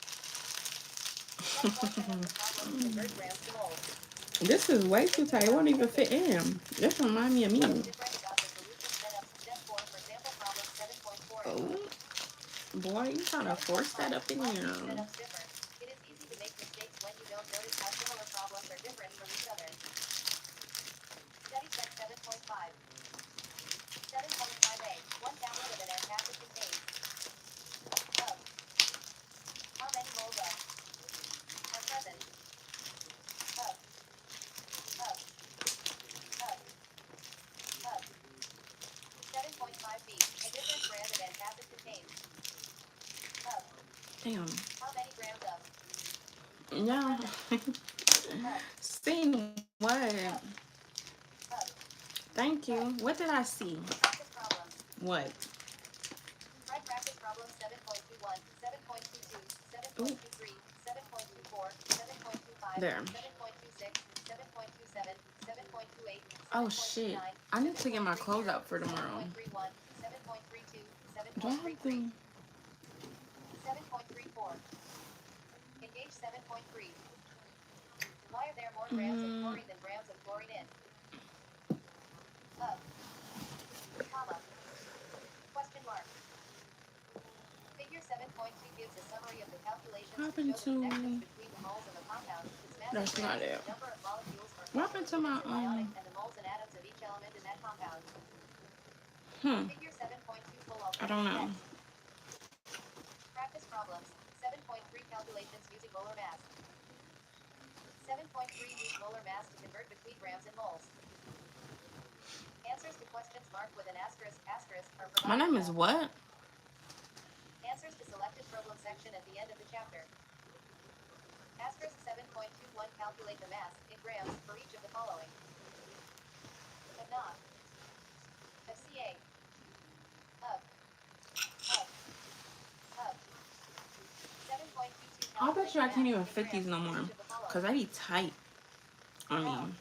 Speaker 2: Step 1 set up the problem to convert grams to moles.
Speaker 1: This is way too tight. It won't even fit in. This remind me of me.
Speaker 2: Different about the solution setup. Step 4 for sample problem 7.4.
Speaker 1: Oh, boy, you trying to force that up in
Speaker 2: All
Speaker 1: here.
Speaker 2: these setups differ. It is easy to make mistakes when you don't notice how similar problems are different from each other. Study set 7.5. 7.5a. One tablet of an antacid contains of how many moles of are present of 7.5b. A different brand of antacid contains of
Speaker 1: Damn.
Speaker 2: how many grams of
Speaker 1: Yeah. Seen what?
Speaker 2: of
Speaker 1: Thank you. What did I see?
Speaker 2: practice problems.
Speaker 1: What?
Speaker 2: Try practice problem 7.21, 7.22, 7.23, 7.24, 7.25,
Speaker 1: There.
Speaker 2: 7.26, 7.27, 7.28,
Speaker 1: Oh shit. I need to get my clothes out for tomorrow.
Speaker 2: 7.31, 7.32,
Speaker 1: Do I have
Speaker 2: 7.33,
Speaker 1: to?
Speaker 2: 7.34. Engage 7.3. Why are there more grams of chlorine than grams of chlorine in? Of, comma, question mark. Figure 7.2 gives a summary of the calculations
Speaker 1: What
Speaker 2: to show
Speaker 1: happened
Speaker 2: the connections
Speaker 1: to?
Speaker 2: between the moles of a compound, its mass
Speaker 1: That's
Speaker 2: and
Speaker 1: not
Speaker 2: grams,
Speaker 1: it.
Speaker 2: the number of molecules or
Speaker 1: What happened to my
Speaker 2: chemical units in ionic, and the moles and atoms of each element in that compound. Figure 7.2 full
Speaker 1: I don't
Speaker 2: alternative
Speaker 1: know.
Speaker 2: text. Practice problems. 7.3 calculations using molar mass. 7.3 use molar mass to convert between grams and moles. Answers to questions marked with an asterisk are provided.
Speaker 1: My name is
Speaker 2: below.
Speaker 1: what?
Speaker 2: Answers to selected problem section at the end of the chapter. Asterisk 7.21 calculate the mass in grams for each of the following. Of not. Of Ca. Of. 7.22
Speaker 1: I bet you I can't even
Speaker 2: calculate the
Speaker 1: fit
Speaker 2: mass
Speaker 1: these
Speaker 2: in
Speaker 1: no
Speaker 2: grams
Speaker 1: more.
Speaker 2: for each of the following.
Speaker 1: Cause I be tight on me.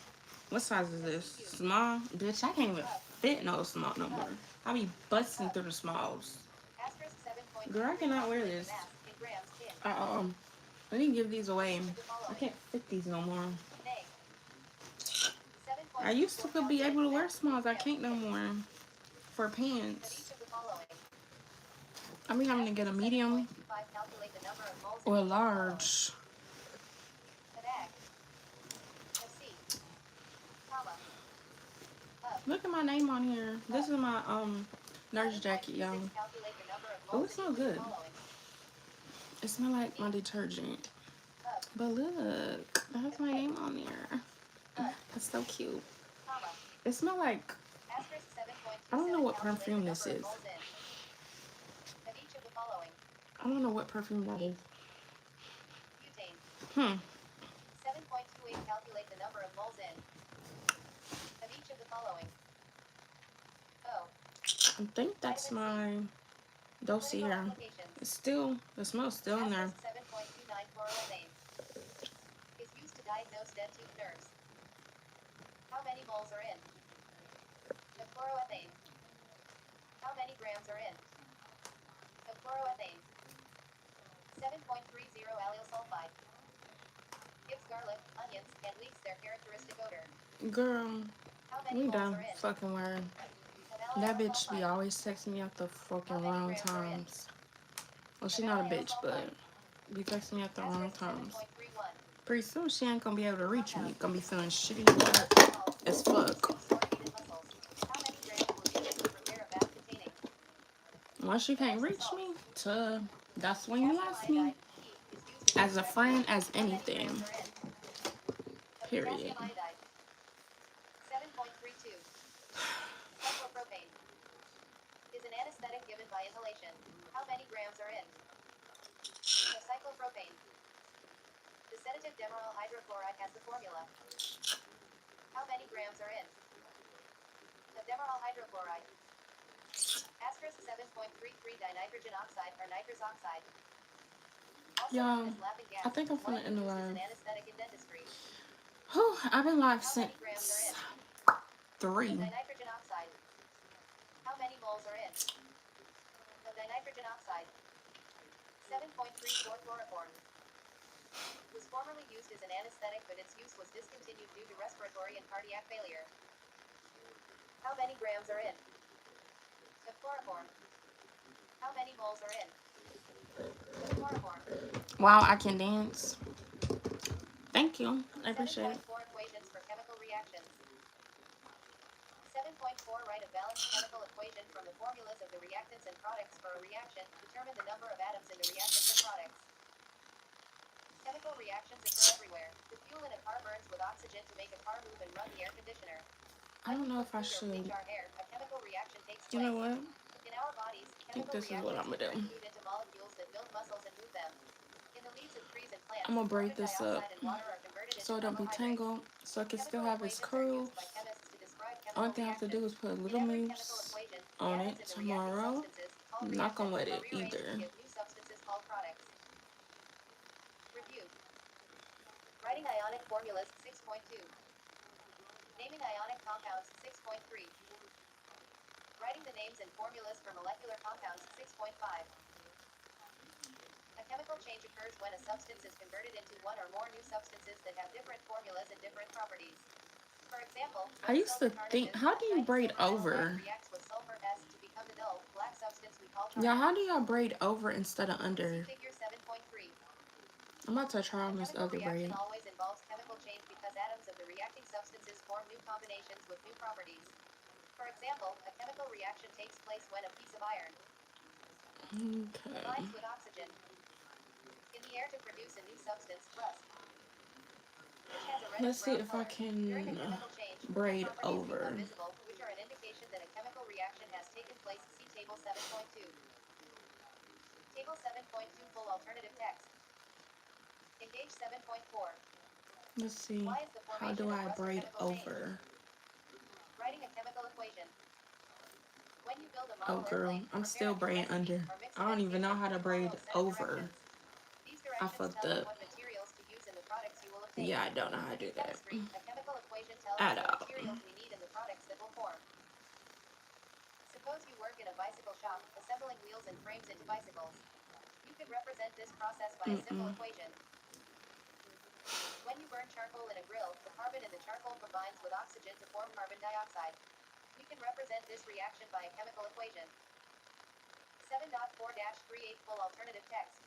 Speaker 1: What size is this? Small? Bitch, I can't even fit no small no more. I be busting through the smalls.
Speaker 2: Asterisk 7.23
Speaker 1: Girl, I cannot wear
Speaker 2: calculate
Speaker 1: this.
Speaker 2: the mass in grams in.
Speaker 1: Let me give these away.
Speaker 2: Each of the
Speaker 1: I
Speaker 2: following.
Speaker 1: can't fit these no more.
Speaker 2: Nay.
Speaker 1: I used to could be able to wear smalls. I
Speaker 2: Grams
Speaker 1: can't no
Speaker 2: in.
Speaker 1: more. For
Speaker 2: Of
Speaker 1: pants.
Speaker 2: each of the following.
Speaker 1: I be having to get a medium
Speaker 2: 7.25 calculate the number of moles
Speaker 1: or a
Speaker 2: in each of the following.
Speaker 1: large.
Speaker 2: Of ag. Of C. Comma. Of.
Speaker 1: Look at my name on here. This is my nurse jacket, y'all.
Speaker 2: 7.26 calculate the number of
Speaker 1: Oh,
Speaker 2: moles
Speaker 1: it
Speaker 2: in
Speaker 1: smells
Speaker 2: each of the
Speaker 1: good.
Speaker 2: following.
Speaker 1: It smells like my detergent.
Speaker 2: Of.
Speaker 1: But look, it has my name on there.
Speaker 2: Of.
Speaker 1: That's so cute.
Speaker 2: Comma.
Speaker 1: It smells like,
Speaker 2: Asterisk 7.27
Speaker 1: I don't know what
Speaker 2: calculate the
Speaker 1: perfume this
Speaker 2: number of
Speaker 1: is.
Speaker 2: moles in. Of each of the following.
Speaker 1: I don't know what perfume that is.
Speaker 2: Butane. 7.28 calculate the number of moles in. Of each of the following. O.
Speaker 1: I think that's my dossier. It's still, the smell's still in there.
Speaker 2: Asterisk 7.29 chloroethane. Is used to diagnose dead tooth nerves. How many moles are in? Of chloroethane. How many grams are in? Of chloroethane. 7.30 allyl sulfide. Gives garlic, onions, and leeks their characteristic odor.
Speaker 1: Girl,
Speaker 2: How many
Speaker 1: we
Speaker 2: moles
Speaker 1: done
Speaker 2: are in?
Speaker 1: fucking word.
Speaker 2: Of allyl
Speaker 1: That bitch be
Speaker 2: sulfide.
Speaker 1: always texting me at the fucking
Speaker 2: How many
Speaker 1: wrong
Speaker 2: grams are in?
Speaker 1: times. Well,
Speaker 2: Of
Speaker 1: she not a
Speaker 2: allyl
Speaker 1: bitch, but
Speaker 2: sulfide.
Speaker 1: be texting me at the wrong
Speaker 2: Asterisk
Speaker 1: times.
Speaker 2: 7.31.
Speaker 1: Pretty soon she ain't gonna be able to reach me.
Speaker 2: Compound.
Speaker 1: Gonna be feeling shitty
Speaker 2: Alcohol.
Speaker 1: as fuck.
Speaker 2: Used to coordinated muscles. How many grams will you use to prepare a bath containing?
Speaker 1: Once you can't
Speaker 2: Most
Speaker 1: reach
Speaker 2: salts.
Speaker 1: me, that's when you
Speaker 2: Potassium
Speaker 1: lost me.
Speaker 2: iodide, heat, is used to
Speaker 1: As a
Speaker 2: extract
Speaker 1: friend,
Speaker 2: heat.
Speaker 1: as
Speaker 2: How many
Speaker 1: anything.
Speaker 2: grams are in? Of
Speaker 1: Period.
Speaker 2: potassium iodide. 7.32. Cyclopropane. Is an anesthetic given by inhalation. How many grams are in? Of cyclopropane. The sedative demerol hydrochloride has the formula. How many grams are in? Of demerol hydrochloride. Asterisk 7.33 dinitrogen oxide or nitrous oxide. Also
Speaker 1: Y'all,
Speaker 2: known as laughing gas.
Speaker 1: I think I'm finna
Speaker 2: Widely
Speaker 1: end the
Speaker 2: used as
Speaker 1: live.
Speaker 2: an anesthetic in dentistry.
Speaker 1: Whew, I've been live
Speaker 2: How many grams are
Speaker 1: since
Speaker 2: in?
Speaker 1: 3.
Speaker 2: Of dinitrogen oxide. How many moles are in? Of dinitrogen oxide. 7.34 chloroform. Was formerly used as an anesthetic, but its use was discontinued due to respiratory and cardiac failure. How many grams are in the chloroform? How many moles are in the chloroform?
Speaker 1: Wow, I can dance. Thank you. I appreciate it.
Speaker 2: 7.4 equations for chemical reactions. 7.4 Write a balanced chemical equation from the formulas of the reactants and products for a reaction. Determine the number of atoms in the reactants and products. Chemical reactions occur everywhere. The fuel in a car burns with oxygen to make a car move and run the air conditioner.
Speaker 1: I don't
Speaker 2: When you
Speaker 1: know
Speaker 2: put
Speaker 1: if I
Speaker 2: food or bleach
Speaker 1: should.
Speaker 2: our hair, a chemical reaction takes
Speaker 1: You
Speaker 2: place.
Speaker 1: know what?
Speaker 2: In our bodies,
Speaker 1: I think
Speaker 2: chemical
Speaker 1: this is what
Speaker 2: reactions
Speaker 1: I'm gonna
Speaker 2: convert
Speaker 1: do.
Speaker 2: food into molecules that build muscles and move them. In the leaves of trees and plants,
Speaker 1: I'm gonna braid
Speaker 2: carbon
Speaker 1: this up
Speaker 2: dioxide and water are converted into
Speaker 1: so it don't be
Speaker 2: carbohydrates.
Speaker 1: tangled, so I can still
Speaker 2: Chemical
Speaker 1: have its
Speaker 2: equations are
Speaker 1: curls.
Speaker 2: used by chemists to describe
Speaker 1: Only
Speaker 2: chemical
Speaker 1: thing I have to do
Speaker 2: reactions.
Speaker 1: is put a
Speaker 2: In
Speaker 1: little
Speaker 2: every chemical
Speaker 1: mousse
Speaker 2: equation, the
Speaker 1: on
Speaker 2: atoms
Speaker 1: it
Speaker 2: in the reacting
Speaker 1: tomorrow.
Speaker 2: substances, called
Speaker 1: I'm not gonna
Speaker 2: reactants,
Speaker 1: wet
Speaker 2: are
Speaker 1: it
Speaker 2: rearranged to
Speaker 1: either.
Speaker 2: give new substances called products. Review. Writing ionic formulas 6.2. Naming ionic compounds 6.3. Writing the names and formulas for molecular compounds 6.5. A chemical change occurs when a substance is converted into one or more new substances that have different formulas and different properties. For example,
Speaker 1: I
Speaker 2: when
Speaker 1: used to
Speaker 2: silver
Speaker 1: think,
Speaker 2: tarnishes,
Speaker 1: how
Speaker 2: a
Speaker 1: do you
Speaker 2: shiny
Speaker 1: braid
Speaker 2: silver metal
Speaker 1: over?
Speaker 2: reacts with sulfur S to become the dull, black substance we call
Speaker 1: Yeah,
Speaker 2: tarnish.
Speaker 1: how do y'all braid over instead of
Speaker 2: See
Speaker 1: under?
Speaker 2: figure 7.3.
Speaker 1: I'm about to try
Speaker 2: A
Speaker 1: on this
Speaker 2: chemical
Speaker 1: other
Speaker 2: reaction
Speaker 1: braid.
Speaker 2: always involves chemical change because atoms of the reacting substances form new combinations with new properties. For example, a chemical reaction takes place when a piece of iron
Speaker 1: Okay.
Speaker 2: combines with oxygen in the air to produce a new substance, rust, which has a
Speaker 1: Let's see
Speaker 2: reddish-brown
Speaker 1: if I
Speaker 2: color. During a
Speaker 1: can
Speaker 2: chemical change, new
Speaker 1: braid
Speaker 2: properties become
Speaker 1: over.
Speaker 2: visible, which are an indication that a chemical reaction has taken place. See Table 7.2. Table 7.2 Full alternative text. Engage 7.4.
Speaker 1: Let's see.
Speaker 2: Why is the
Speaker 1: How
Speaker 2: formation
Speaker 1: do
Speaker 2: of
Speaker 1: I
Speaker 2: rust a
Speaker 1: braid
Speaker 2: chemical change?
Speaker 1: over?
Speaker 2: Writing a chemical equation. When you build a
Speaker 1: Oh,
Speaker 2: model
Speaker 1: girl,
Speaker 2: airplane,
Speaker 1: I'm
Speaker 2: prepare
Speaker 1: still
Speaker 2: a new
Speaker 1: braiding
Speaker 2: recipe,
Speaker 1: under.
Speaker 2: or mix a
Speaker 1: I don't even know
Speaker 2: medication,
Speaker 1: how to
Speaker 2: and follow
Speaker 1: braid
Speaker 2: a set of
Speaker 1: over.
Speaker 2: directions. These
Speaker 1: I
Speaker 2: directions
Speaker 1: fucked
Speaker 2: tell you
Speaker 1: up.
Speaker 2: what materials to use in the products you will obtain.
Speaker 1: Yeah, I don't know how to do
Speaker 2: In
Speaker 1: that
Speaker 2: chemistry, a chemical equation tells us
Speaker 1: at
Speaker 2: the
Speaker 1: all.
Speaker 2: materials we need in the products that will form. Suppose you work in a bicycle shop, assembling wheels and frames into bicycles. You could represent this process by a simple equation. When you burn charcoal in a grill, the carbon in the charcoal combines with oxygen to form carbon dioxide. We can represent this reaction by a chemical equation. 7.4-38 Full alternative text.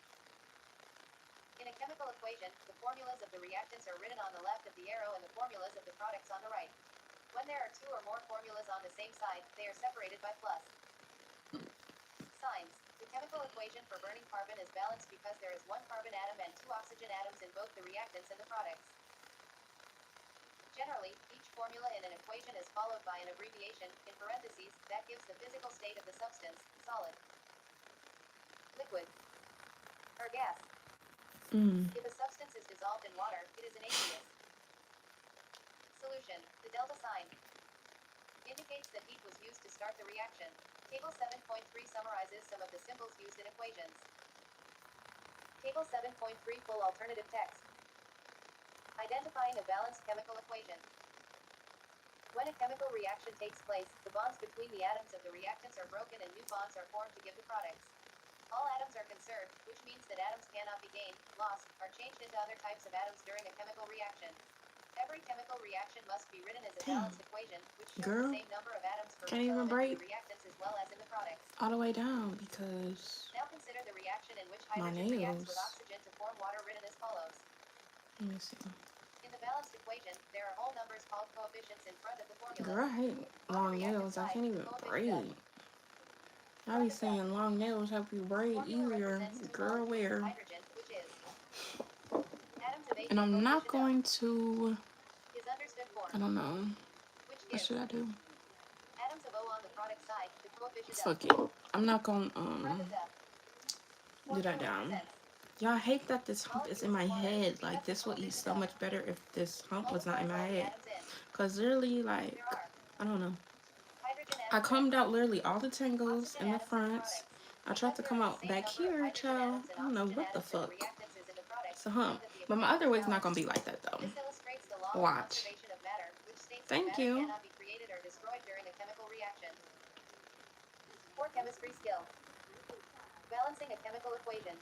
Speaker 2: In a chemical equation, the formulas of the reactants are written on the left of the arrow and the formulas of the products on the right. When there are two or more formulas on the same side, they are separated by plus signs. The chemical equation for burning carbon is balanced because there is one carbon atom and two oxygen atoms in both the reactants and the products. Generally, each formula in an equation is followed by an abbreviation, in parentheses, that gives the physical state of the substance, solid, liquid, or gas. If a substance is dissolved in water, it is an aqueous solution. The delta sign indicates that heat was used to start the reaction. Table 7.3 summarizes some of the symbols used in equations. Table 7.3 Full alternative text. Identifying a balanced chemical equation. When a chemical reaction takes place, the bonds between the atoms of the reactants are broken and new bonds are formed to give the products. All atoms are conserved, which means that atoms cannot be gained, lost, or changed into other types of atoms during a chemical reaction. Every chemical reaction must be written as a balanced equation, which shows
Speaker 1: Girl,
Speaker 2: the same number of atoms for
Speaker 1: can't
Speaker 2: each
Speaker 1: even
Speaker 2: element
Speaker 1: braid
Speaker 2: in the reactants as well as in the products.
Speaker 1: all the way down because
Speaker 2: Now consider the reaction in which
Speaker 1: my
Speaker 2: hydrogen reacts with
Speaker 1: nails.
Speaker 2: oxygen to form water written as follows.
Speaker 1: Let me see.
Speaker 2: In the balanced equation, there are whole numbers called coefficients in front of the formulas.
Speaker 1: Girl, I hate
Speaker 2: On the
Speaker 1: long
Speaker 2: reactant
Speaker 1: nails. I
Speaker 2: side,
Speaker 1: can't even
Speaker 2: coefficient
Speaker 1: braid. I
Speaker 2: front
Speaker 1: be
Speaker 2: of the
Speaker 1: saying long nails help you braid
Speaker 2: formula
Speaker 1: easier.
Speaker 2: represents two
Speaker 1: Girl,
Speaker 2: molecules of
Speaker 1: where?
Speaker 2: hydrogen, which is atoms of H
Speaker 1: And I'm not
Speaker 2: coefficient
Speaker 1: going to,
Speaker 2: is understood form,
Speaker 1: I don't know.
Speaker 2: which
Speaker 1: What
Speaker 2: gives
Speaker 1: should I do?
Speaker 2: atoms of O on the product side, the coefficient of
Speaker 1: Fuck it. I'm not going
Speaker 2: front of the
Speaker 1: do
Speaker 2: formula
Speaker 1: that down.
Speaker 2: represents
Speaker 1: Y'all hate that this hump is in
Speaker 2: molecules of
Speaker 1: my
Speaker 2: water
Speaker 1: head. Like,
Speaker 2: because the
Speaker 1: this would eat
Speaker 2: coefficient
Speaker 1: so
Speaker 2: of
Speaker 1: much better if this hump was not in
Speaker 2: multiplies
Speaker 1: my
Speaker 2: all the
Speaker 1: head.
Speaker 2: atoms in.
Speaker 1: Because literally, like,
Speaker 2: There are
Speaker 1: I don't know.
Speaker 2: hydrogen
Speaker 1: I
Speaker 2: atoms and
Speaker 1: combed out literally all the tangles
Speaker 2: oxygen
Speaker 1: in the
Speaker 2: atoms in the
Speaker 1: fronts.
Speaker 2: products.
Speaker 1: I tried
Speaker 2: Because
Speaker 1: to
Speaker 2: there
Speaker 1: come
Speaker 2: are the
Speaker 1: out
Speaker 2: same
Speaker 1: back
Speaker 2: number of
Speaker 1: here,
Speaker 2: hydrogen
Speaker 1: child.
Speaker 2: atoms and
Speaker 1: I don't know
Speaker 2: oxygen
Speaker 1: what the
Speaker 2: atoms in the
Speaker 1: fuck.
Speaker 2: reactants as in the products,
Speaker 1: It's a
Speaker 2: we know
Speaker 1: hump.
Speaker 2: that the
Speaker 1: But my
Speaker 2: equation
Speaker 1: other
Speaker 2: is
Speaker 1: way's not
Speaker 2: balanced.
Speaker 1: going to be like that, though.
Speaker 2: This illustrates the law of
Speaker 1: Watch.
Speaker 2: conservation of matter, which states that
Speaker 1: Thank
Speaker 2: matter
Speaker 1: you.
Speaker 2: cannot be created or destroyed during a chemical reaction. For chemistry skill. Balancing a chemical equation.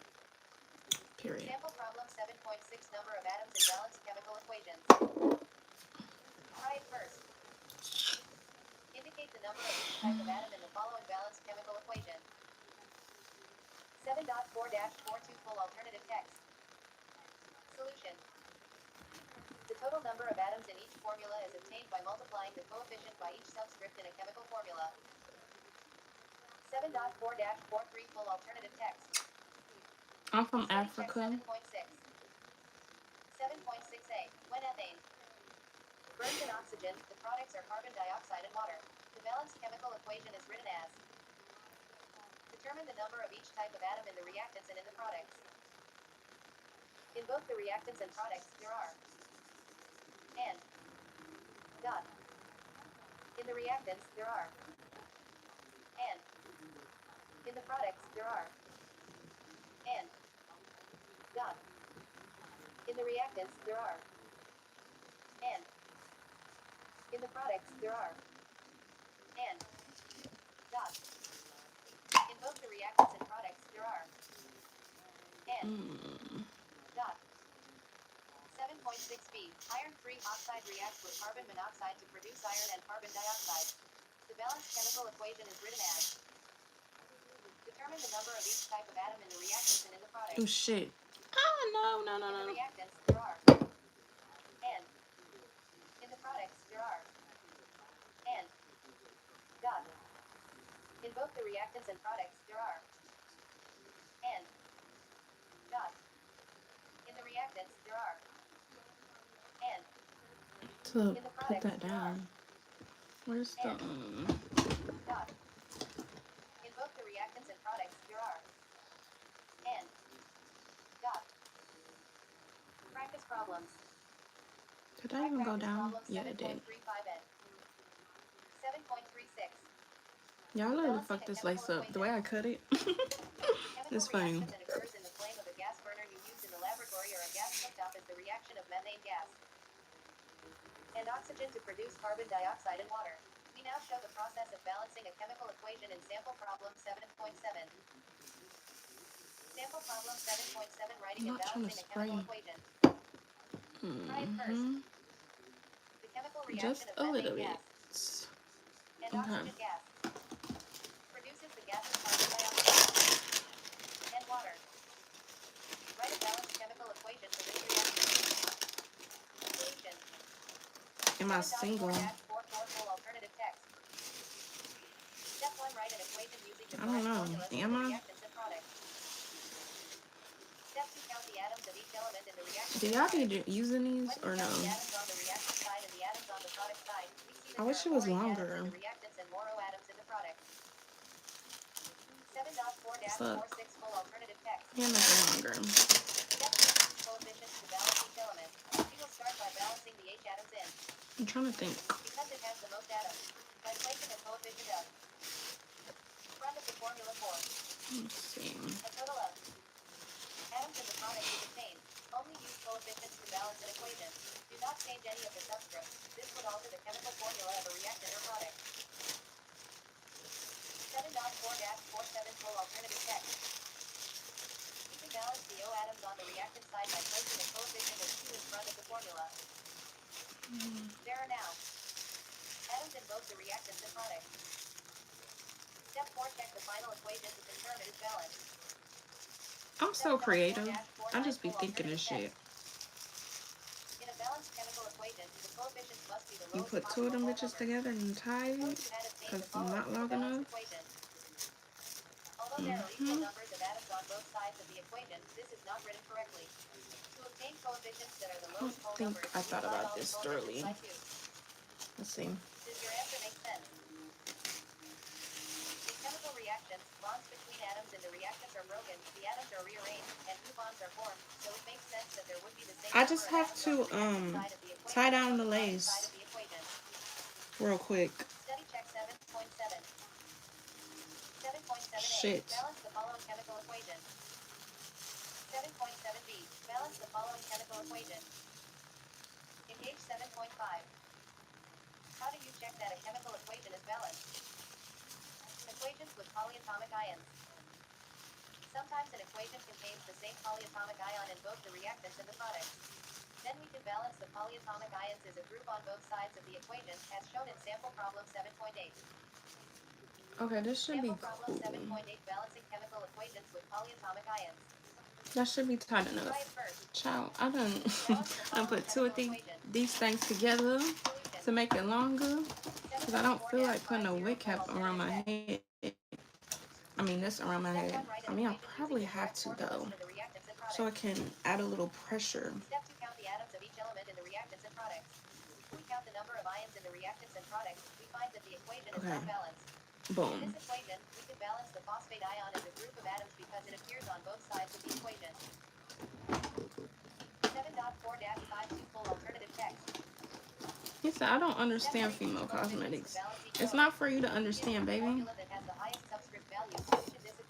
Speaker 1: Period.
Speaker 2: Sample problem 7.6. Number of atoms in balanced chemical equations. Try it first. Indicate the number of each type of atom in the following balanced chemical equation. 7.4-42 full alternative text. Solution. The total number of atoms in each formula is obtained by multiplying the coefficient by each subscript in a chemical formula. 7.4-43 full alternative text.
Speaker 1: I'm from
Speaker 2: Study check
Speaker 1: Africa.
Speaker 2: 7.6. 7.6a. When ethane burns in oxygen, the products are carbon dioxide and water. The balanced chemical equation is written as: determine the number of each type of atom in the reactants and in the products. In both the reactants and products, there are and dot. In the reactants, there are and. In the products, there are and dot. In the reactants, there are and. In the products, there are and dot. In both the reactants and products, there are and dot. 7.6b. Iron-3 oxide reacts with carbon monoxide to produce iron and carbon dioxide. The balanced chemical equation is written as: determine the number of each type of atom in the reactants and in the products.
Speaker 1: Oh shit. Oh no.
Speaker 2: In the reactants, there are and. In the products, there are and dot. In both the reactants and products, there are and dot. In the reactants, there are and.
Speaker 1: To
Speaker 2: In the
Speaker 1: put
Speaker 2: products,
Speaker 1: that
Speaker 2: there are
Speaker 1: down. Where's the
Speaker 2: dot. In both the reactants and products, there are and dot. Practice problems.
Speaker 1: Did I even go
Speaker 2: Practice
Speaker 1: down?
Speaker 2: problem
Speaker 1: Yeah, it did.
Speaker 2: 7.35n. 7.36.
Speaker 1: Y'all literally
Speaker 2: Balancing
Speaker 1: fucked
Speaker 2: a
Speaker 1: this
Speaker 2: chemical
Speaker 1: lace up. The way I cut it.
Speaker 2: chemical
Speaker 1: It's funny.
Speaker 2: reaction that occurs in the flame of a gas burner you use in the laboratory or a gas cooktop is the reaction of methane gas and oxygen to produce carbon dioxide and water. We now show the process of balancing a chemical equation in sample problem 7.7. Sample problem 7.7. Writing
Speaker 1: I'm
Speaker 2: and
Speaker 1: not trying to
Speaker 2: balancing a chemical
Speaker 1: spray.
Speaker 2: equation. Try it first. The chemical reaction
Speaker 1: Just
Speaker 2: of
Speaker 1: a little
Speaker 2: methane
Speaker 1: bit.
Speaker 2: gas and
Speaker 1: Okay.
Speaker 2: oxygen gas produces the gases carbon dioxide and water. Write a balanced chemical equation for this reaction. Solution.
Speaker 1: Am I single?
Speaker 2: 7.4-44 full alternative text. Step 1. Write an equation using the
Speaker 1: I don't
Speaker 2: correct
Speaker 1: know.
Speaker 2: formulas for
Speaker 1: Am
Speaker 2: the
Speaker 1: I?
Speaker 2: reactants and products. Step 2. Count the atoms of each element in the reaction.
Speaker 1: Do y'all be using these
Speaker 2: When we
Speaker 1: or no?
Speaker 2: count the atoms on the reaction side and the atoms on the product side, we see
Speaker 1: I
Speaker 2: that
Speaker 1: wish
Speaker 2: there
Speaker 1: it
Speaker 2: are
Speaker 1: was
Speaker 2: more H
Speaker 1: longer.
Speaker 2: atoms in the reactants and more O atoms in the product. 7.4-46
Speaker 1: Look.
Speaker 2: full alternative text.
Speaker 1: Yeah, make it longer.
Speaker 2: Step 2. Use coefficients to balance each element. We will start by balancing the H atoms in,
Speaker 1: I'm trying to think.
Speaker 2: because it has the most atoms, by placing a coefficient of front of the formula for
Speaker 1: Let's see.
Speaker 2: a total of atoms in the product is obtained. Only use coefficients to balance an equation. Do not change any of the subscripts. This would alter the chemical formula of a reactant or product. 7.4-47 full alternative text. You can balance the O atoms on the reactant side by placing a coefficient of 2 in front of the formula. There are now atoms in both the reactants and products. Step 4. Check the final equation to confirm it is balanced.
Speaker 1: I'm so creative. I just be thinking of shit.
Speaker 2: In a balanced chemical equation, the coefficients must be the
Speaker 1: You
Speaker 2: lowest
Speaker 1: put two of them
Speaker 2: possible
Speaker 1: bitches
Speaker 2: whole number.
Speaker 1: together and tie
Speaker 2: Suppose
Speaker 1: it
Speaker 2: you had obtained
Speaker 1: because
Speaker 2: the
Speaker 1: I'm
Speaker 2: following
Speaker 1: not
Speaker 2: for the
Speaker 1: long
Speaker 2: balanced
Speaker 1: enough.
Speaker 2: equation. Although there are equal numbers of atoms on both sides of the equation, this is not written correctly. To obtain coefficients that are the
Speaker 1: I
Speaker 2: lowest
Speaker 1: don't
Speaker 2: whole
Speaker 1: think
Speaker 2: numbers,
Speaker 1: I
Speaker 2: we
Speaker 1: thought
Speaker 2: divide
Speaker 1: about
Speaker 2: all the
Speaker 1: this
Speaker 2: coefficients
Speaker 1: thoroughly.
Speaker 2: by 2.
Speaker 1: Let's see.
Speaker 2: Does your answer make sense? In chemical reactions, bonds between atoms in the reactants are broken, the atoms are rearranged, and new bonds are formed, so it makes sense that there would be the same
Speaker 1: I
Speaker 2: number
Speaker 1: just
Speaker 2: of
Speaker 1: have
Speaker 2: atoms
Speaker 1: to
Speaker 2: on the reactant side of the equation
Speaker 1: tie
Speaker 2: as
Speaker 1: down
Speaker 2: on
Speaker 1: the
Speaker 2: the product side
Speaker 1: lace
Speaker 2: of the equation.
Speaker 1: real quick.
Speaker 2: Study check 7.7. 7.7a.
Speaker 1: Shit.
Speaker 2: Balance the following chemical equation. 7.7b. Balance the following chemical equation. Engage 7.5. How do you check that a chemical equation is balanced? Equations with polyatomic ions. Sometimes an equation equation contains the same polyatomic ion in both the reactants and the products. Then we can balance the polyatomic ions as a group on both sides of the equation, as shown in sample problem 7.8.
Speaker 1: Okay, this should be
Speaker 2: Sample problem
Speaker 1: cool.
Speaker 2: 7.8, balancing chemical equations with polyatomic ions.
Speaker 1: That should be tight enough.
Speaker 2: Try it first.
Speaker 1: Child, I done,
Speaker 2: Balance the
Speaker 1: I done
Speaker 2: following
Speaker 1: put two of
Speaker 2: chemical equation.
Speaker 1: these things together
Speaker 2: Solution.
Speaker 1: to make it longer. Because I don't feel like putting a
Speaker 2: 7.4-50
Speaker 1: wig cap around my head. I mean, this around my
Speaker 2: Step
Speaker 1: head.
Speaker 2: 1, write
Speaker 1: I
Speaker 2: an
Speaker 1: mean, I'll
Speaker 2: equation
Speaker 1: probably
Speaker 2: using the
Speaker 1: have
Speaker 2: correct
Speaker 1: to
Speaker 2: formulas
Speaker 1: though.
Speaker 2: for the reactants and products.
Speaker 1: So it can add a little pressure.
Speaker 2: Step 2, count the atoms of each element in the reactants and products. If we count the number of ions in the reactants and products, we find that the equation is
Speaker 1: Okay.
Speaker 2: not balanced. In
Speaker 1: Boom.
Speaker 2: this equation, we can balance the phosphate ion as a group of atoms because it appears on both sides of the equation. 7.4-52 full alternative text.
Speaker 1: He said, I don't understand female cosmetics. It's not for you to understand, baby.
Speaker 2: That has the highest subscript value.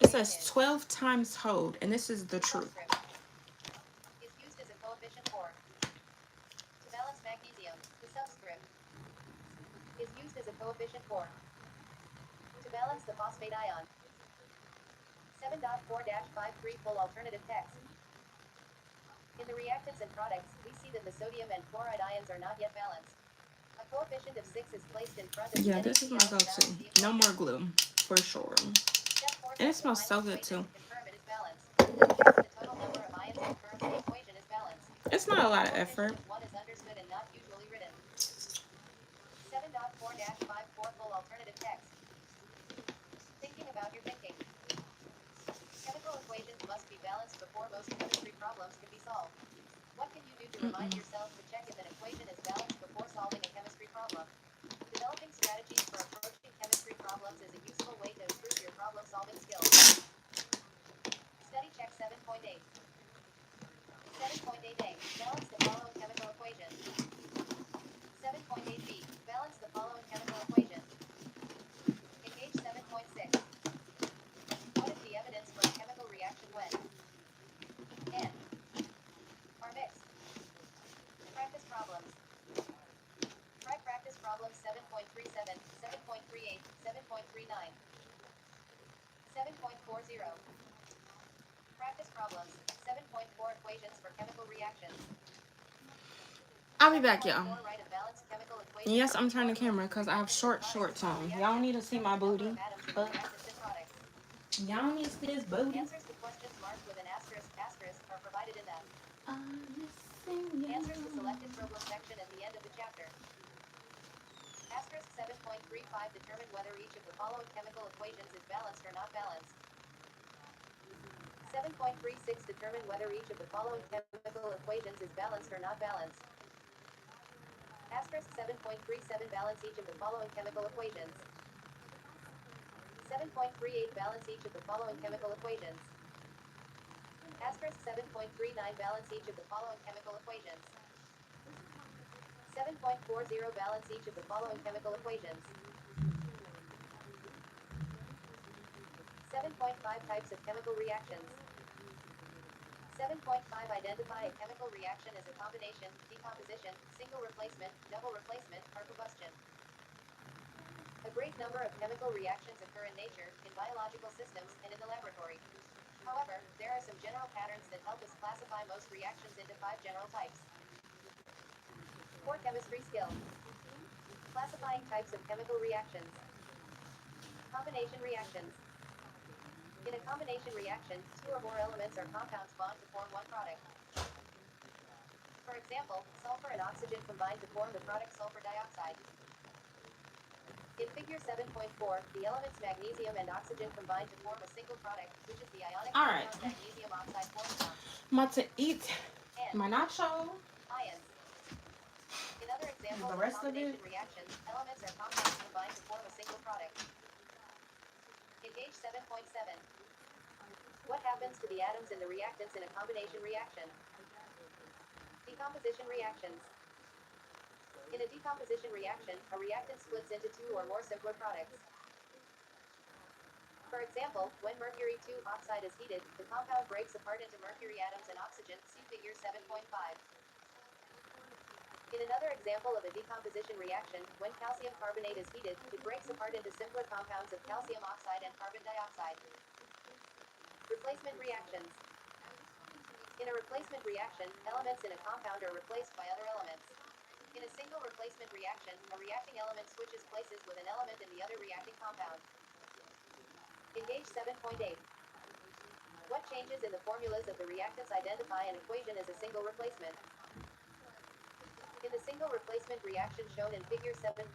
Speaker 1: It says 12 times hold, and this is the truth.
Speaker 2: Is used as a coefficient for. To balance magnesium, the subscript is used as a coefficient for. To balance the phosphate ion. 7.4-53 full alternative text. In the reactants and products, we see that the sodium and chloride ions are not yet balanced. A coefficient of 6 is placed in front of
Speaker 1: yeah, this is my go-to. No more glue, for sure. And it smells so good too.
Speaker 2: Confirm it is balanced. Check the total number of ions confirms the equation is balanced.
Speaker 1: It's not a lot of effort.
Speaker 2: One is understood and not usually written. 7.4-54 full alternative text. Thinking about your thinking. Chemical equations must be balanced before most chemistry problems can be solved. What can you do to remind yourself to check if an equation is balanced before solving a chemistry problem? Developing strategies for approaching chemistry problems is a useful way to improve your problem-solving skills. Study check 7.8. 7.8a. Balance the following chemical equation. 7.8b. Balance the following chemical equation. Engage 7.6. What is the evidence for a chemical reaction when N are mixed? Practice problems. Try practice problems 7.37, 7.38, 7.39. 7.40. Practice problems. 7.4 equations for chemical reactions.
Speaker 1: I'll be back, y'all.
Speaker 2: Write a balanced chemical equation.
Speaker 1: Yes, I'm turning the camera because I have shorts on. Y'all need to see my booty, but y'all need to see this booty.
Speaker 2: Answers to questions marked with an asterisk are provided in that. Answers to selected problem section at the end of the chapter. Asterisk 7.35 determine whether each of the following chemical equations is balanced or not balanced. 7.36 determine whether each of the following chemical equations is balanced or not balanced. Asterisk 7.37 balance each of the following chemical equations. 7.38 balance each of the following chemical equations. Asterisk 7.39 balance each of the following chemical equations. 7.40 balance each of the following chemical equations. 7.5 types of chemical reactions. 7.5 identify a chemical reaction as a combination, decomposition, single replacement, double replacement, or combustion. A great number of chemical reactions occur in nature, in biological systems, and in the laboratory. However, there are some general patterns that help us classify most reactions into 5 general types. Core chemistry skill. Classifying types of chemical reactions. Combination reactions. In a combination reaction, 2 or more elements or compounds bond to form one product. For example, sulfur and oxygen combine to form the product sulfur dioxide. In figure 7.4, the elements magnesium and oxygen combine to form a single product, which is the ionic compound magnesium oxide formula.
Speaker 1: I'm about to eat my nacho.
Speaker 2: Ions. In other examples
Speaker 1: The
Speaker 2: of
Speaker 1: rest of
Speaker 2: combination
Speaker 1: it.
Speaker 2: reactions, elements or compounds combine to form a single product. Engage 7.7. What happens to the atoms in the reactants in a combination reaction? Decomposition reactions. In a decomposition reaction, a reactant splits into 2 or more simpler products. For example, when mercury 2 oxide is heated, the compound breaks apart into mercury atoms and oxygen, see figure 7.5. In another example of a decomposition reaction, when calcium carbonate is heated, it breaks apart into simpler compounds of calcium oxide and carbon dioxide. Replacement reactions. In a replacement reaction, elements in a compound are replaced by other elements. In a single replacement reaction, a reacting element switches places with an element in the other reacting compound. Engage 7.8. What changes in the formulas of the reactants identify an equation as a single replacement? In the single replacement reaction shown in figure 7.6,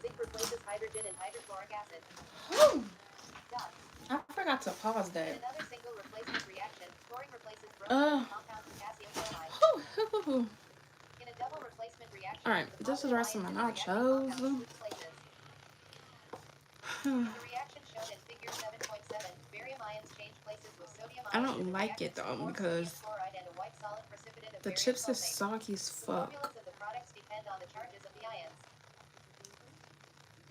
Speaker 2: zinc replaces hydrogen in hydrochloric acid.
Speaker 1: Whew.
Speaker 2: Dot.
Speaker 1: I forgot to pause
Speaker 2: In
Speaker 1: that.
Speaker 2: another single replacement reaction, chlorine replaces bromine with compound potassium chloride.
Speaker 1: Whew.
Speaker 2: In a double replacement reaction,
Speaker 1: Alright,
Speaker 2: the
Speaker 1: this is the
Speaker 2: positive
Speaker 1: rest of
Speaker 2: ions
Speaker 1: my
Speaker 2: in the reacting compound
Speaker 1: nachos.
Speaker 2: switch places. In the reaction shown in figure 7.7, barium ions change places with sodium
Speaker 1: I
Speaker 2: ions in
Speaker 1: don't
Speaker 2: the
Speaker 1: like it
Speaker 2: reactants to
Speaker 1: though
Speaker 2: form sodium
Speaker 1: because
Speaker 2: chloride and a white solid precipitate of
Speaker 1: the
Speaker 2: barium
Speaker 1: chips is
Speaker 2: sulfate.
Speaker 1: soggy as
Speaker 2: The
Speaker 1: fuck.
Speaker 2: formulas of the products depend on the charges of the ions.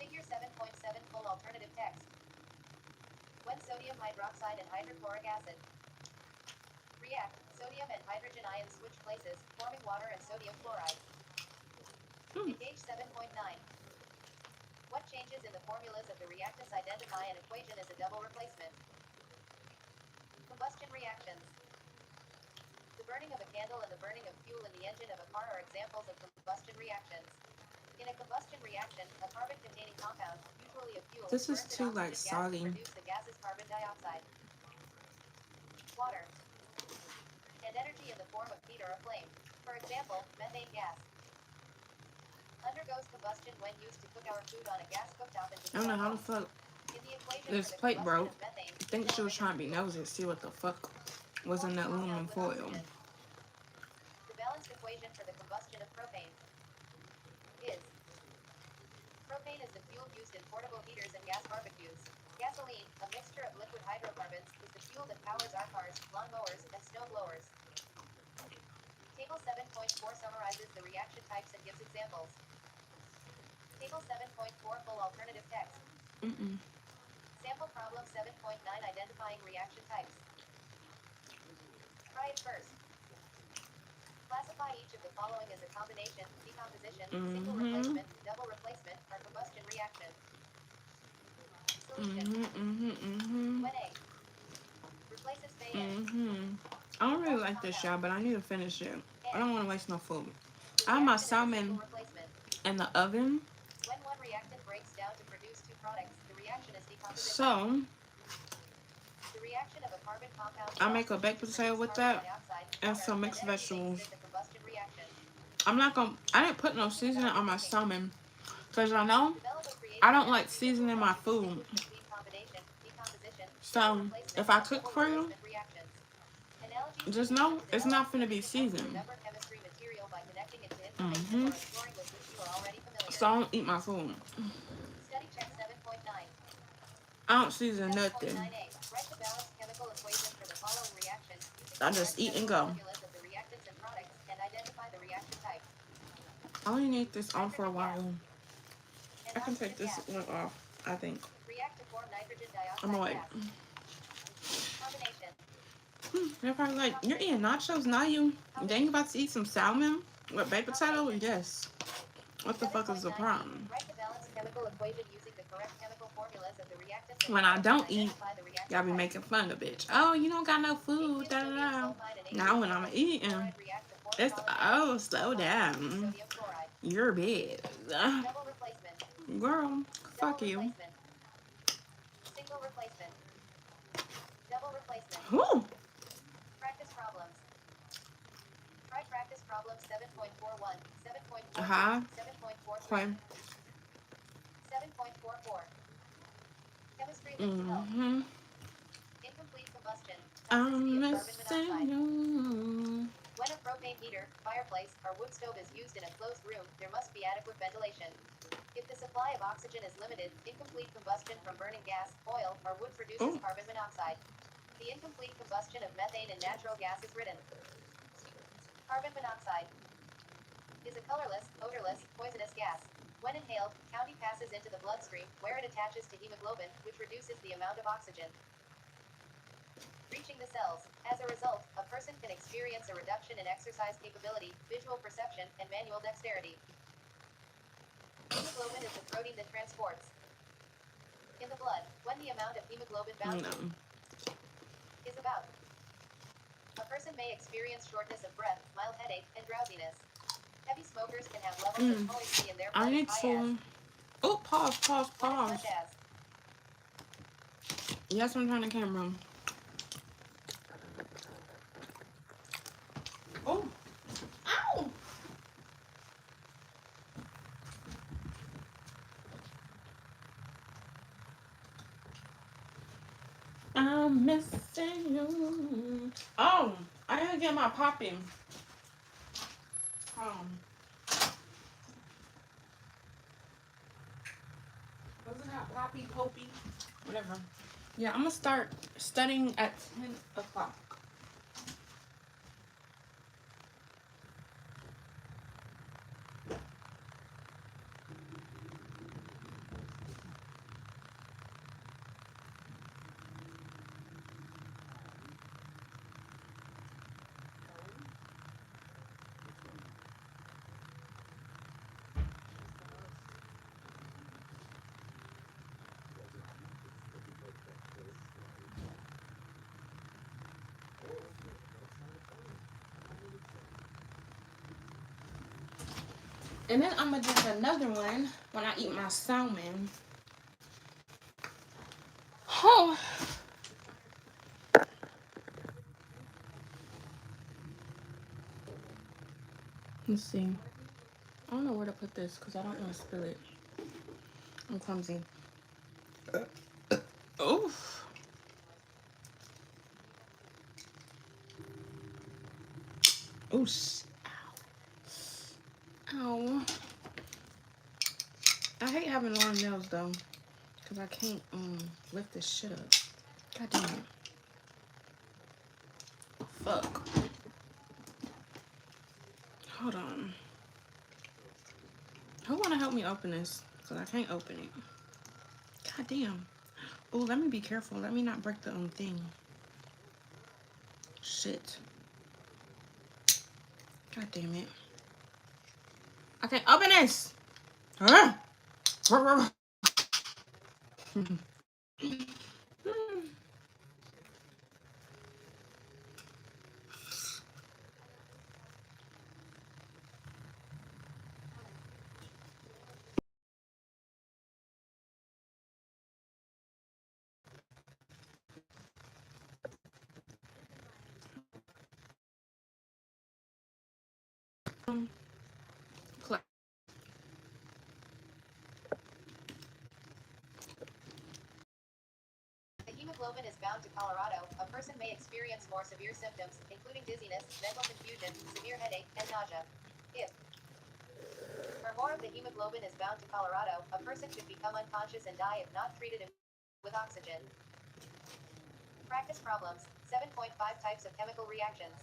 Speaker 2: Figure 7.7 full alternative text. When sodium hydroxide and hydrochloric acid react, sodium and hydrogen ions switch places, forming water and sodium chloride. Engage 7.9. What changes in the formulas of the reactants identify an equation as a double replacement? Combustion reactions. The burning of a candle and the burning of fuel in the engine of a car are examples of combustion reactions. In a combustion reaction, a carbon-containing compound, usually a fuel,
Speaker 1: This is
Speaker 2: burns
Speaker 1: too
Speaker 2: an
Speaker 1: like
Speaker 2: oxygen gas to
Speaker 1: soggy.
Speaker 2: produce the gases carbon dioxide, water, and energy in the form of heat or a flame. For example, methane gas undergoes combustion when used to cook our food on a gas cooktop and to
Speaker 1: I don't
Speaker 2: cook
Speaker 1: know
Speaker 2: our
Speaker 1: how the
Speaker 2: homes.
Speaker 1: fuck
Speaker 2: In the equation
Speaker 1: this
Speaker 2: for the
Speaker 1: plate
Speaker 2: combustion
Speaker 1: broke.
Speaker 2: of methane,
Speaker 1: I think she was
Speaker 2: element is
Speaker 1: trying to be
Speaker 2: fuel.
Speaker 1: nosy to see what the fuck was in that aluminum
Speaker 2: Compound with
Speaker 1: foil.
Speaker 2: oxygen. The balanced equation for the combustion of propane is propane is the fuel used in portable heaters and gas barbecues. Gasoline, a mixture of liquid hydrocarbons, is the fuel that powers our cars, lawnmowers, and snow blowers. Table 7.4 summarizes the reaction types and gives examples. Table 7.4 full alternative text. Sample problem 7.9 identifying reaction types. Try it first. Classify each of the following as a combination, decomposition, single replacement, double replacement, or combustion reaction. Solution. When A replaces Fe
Speaker 1: I don't really like this, y'all, but I need to finish it. I don't want to waste no food. I have my salmon in the oven.
Speaker 2: When one reactant breaks down to produce two products, the reaction is decomposition.
Speaker 1: So
Speaker 2: The reaction of a carbon compound
Speaker 1: I make a baked potato with that and some mixed vegetables. I didn't put no seasoning on my salmon because I know I don't like seasoning my food. So if I cook for you, just know it's not going to be seasoned. So I don't eat my food.
Speaker 2: Study check 7.9.
Speaker 1: I don't season nothing.
Speaker 2: 7.9a. Write the balanced chemical equation for the following reaction using
Speaker 1: I
Speaker 2: the
Speaker 1: just
Speaker 2: correct
Speaker 1: eat and
Speaker 2: chemical
Speaker 1: go.
Speaker 2: formulas of the reactants and products and identify the reaction type.
Speaker 1: I only need this on for a while.
Speaker 2: And
Speaker 1: I can take
Speaker 2: oxygen
Speaker 1: this
Speaker 2: gas.
Speaker 1: one off, I think.
Speaker 2: React to form nitrogen
Speaker 1: I'm gonna
Speaker 2: dioxide
Speaker 1: wait.
Speaker 2: gas. Combination.
Speaker 1: They're probably like, you're eating nachos, now you think about to eat some salmon with baked potato? Yes. What the fuck is the problem?
Speaker 2: Write the balanced chemical equation using the correct chemical formulas of the reactants and
Speaker 1: When I
Speaker 2: products
Speaker 1: don't
Speaker 2: and
Speaker 1: eat,
Speaker 2: identify the reaction
Speaker 1: y'all be
Speaker 2: type.
Speaker 1: making fun of bitch. Oh, you don't got no food, da da da. Now when I'm eating, it's, oh, slow down. You're bad.
Speaker 2: Double replacement.
Speaker 1: Girl, fuck
Speaker 2: Double
Speaker 1: you.
Speaker 2: replacement. Single replacement. Double replacement.
Speaker 1: Whew.
Speaker 2: Practice problems. Try practice problem 7.41, 7.42,
Speaker 1: Uh-huh.
Speaker 2: 7.43,
Speaker 1: Okay.
Speaker 2: 7.44. Chemistry links help. Incomplete combustion. Toxicity of carbon monoxide. When a propane heater, fireplace, or wood stove is used in a closed room, there must be adequate ventilation. If the supply of oxygen is limited, incomplete combustion from burning gas, oil, or wood produces carbon monoxide. The incomplete combustion of methane and natural gas is written. Carbon monoxide is a colorless, odorless, poisonous gas. When inhaled, county passes into the bloodstream, where it attaches to hemoglobin, which reduces the amount of oxygen reaching the cells. As a result, a person can experience a reduction in exercise capability, visual perception, and manual dexterity. Hemoglobin is the protein that transports in the blood. When the amount of hemoglobin bound is about. A person may experience shortness of breath, mild headache, and drowsiness. Heavy smokers can have levels of OHC in their blood
Speaker 1: I need
Speaker 2: as high as...
Speaker 1: to. Oh, pause.
Speaker 2: What is such as?
Speaker 1: Yes, I'm trying to camera. Oh, ow! I'm missing you. Oh, I gotta get my popping. Wasn't that poppy, popey? Whatever. Yeah, I'm gonna start studying at 10 o'clock. And then I'm gonna drink another one when I eat my salmon. Oh. Let's see. I don't know where to put this because I don't want to spill it. I'm clumsy. Oof. Oosh. Ow. I hate having long nails though. Because I can't lift this shit up. God damn it. Fuck. Hold on. Who wanna help me open this? Because I can't open it. God damn. Oh, let me be careful. Let me not break the thing. Shit. God damn it. I can't open this. Huh?
Speaker 2: The hemoglobin is bound to Colorado. A person may experience more severe symptoms, including dizziness, mental confusion, severe headache, and nausea. If or more of the hemoglobin is bound to Colorado, a person could become unconscious and die if not treated with oxygen. Practice problems. 7.5 types of chemical reactions.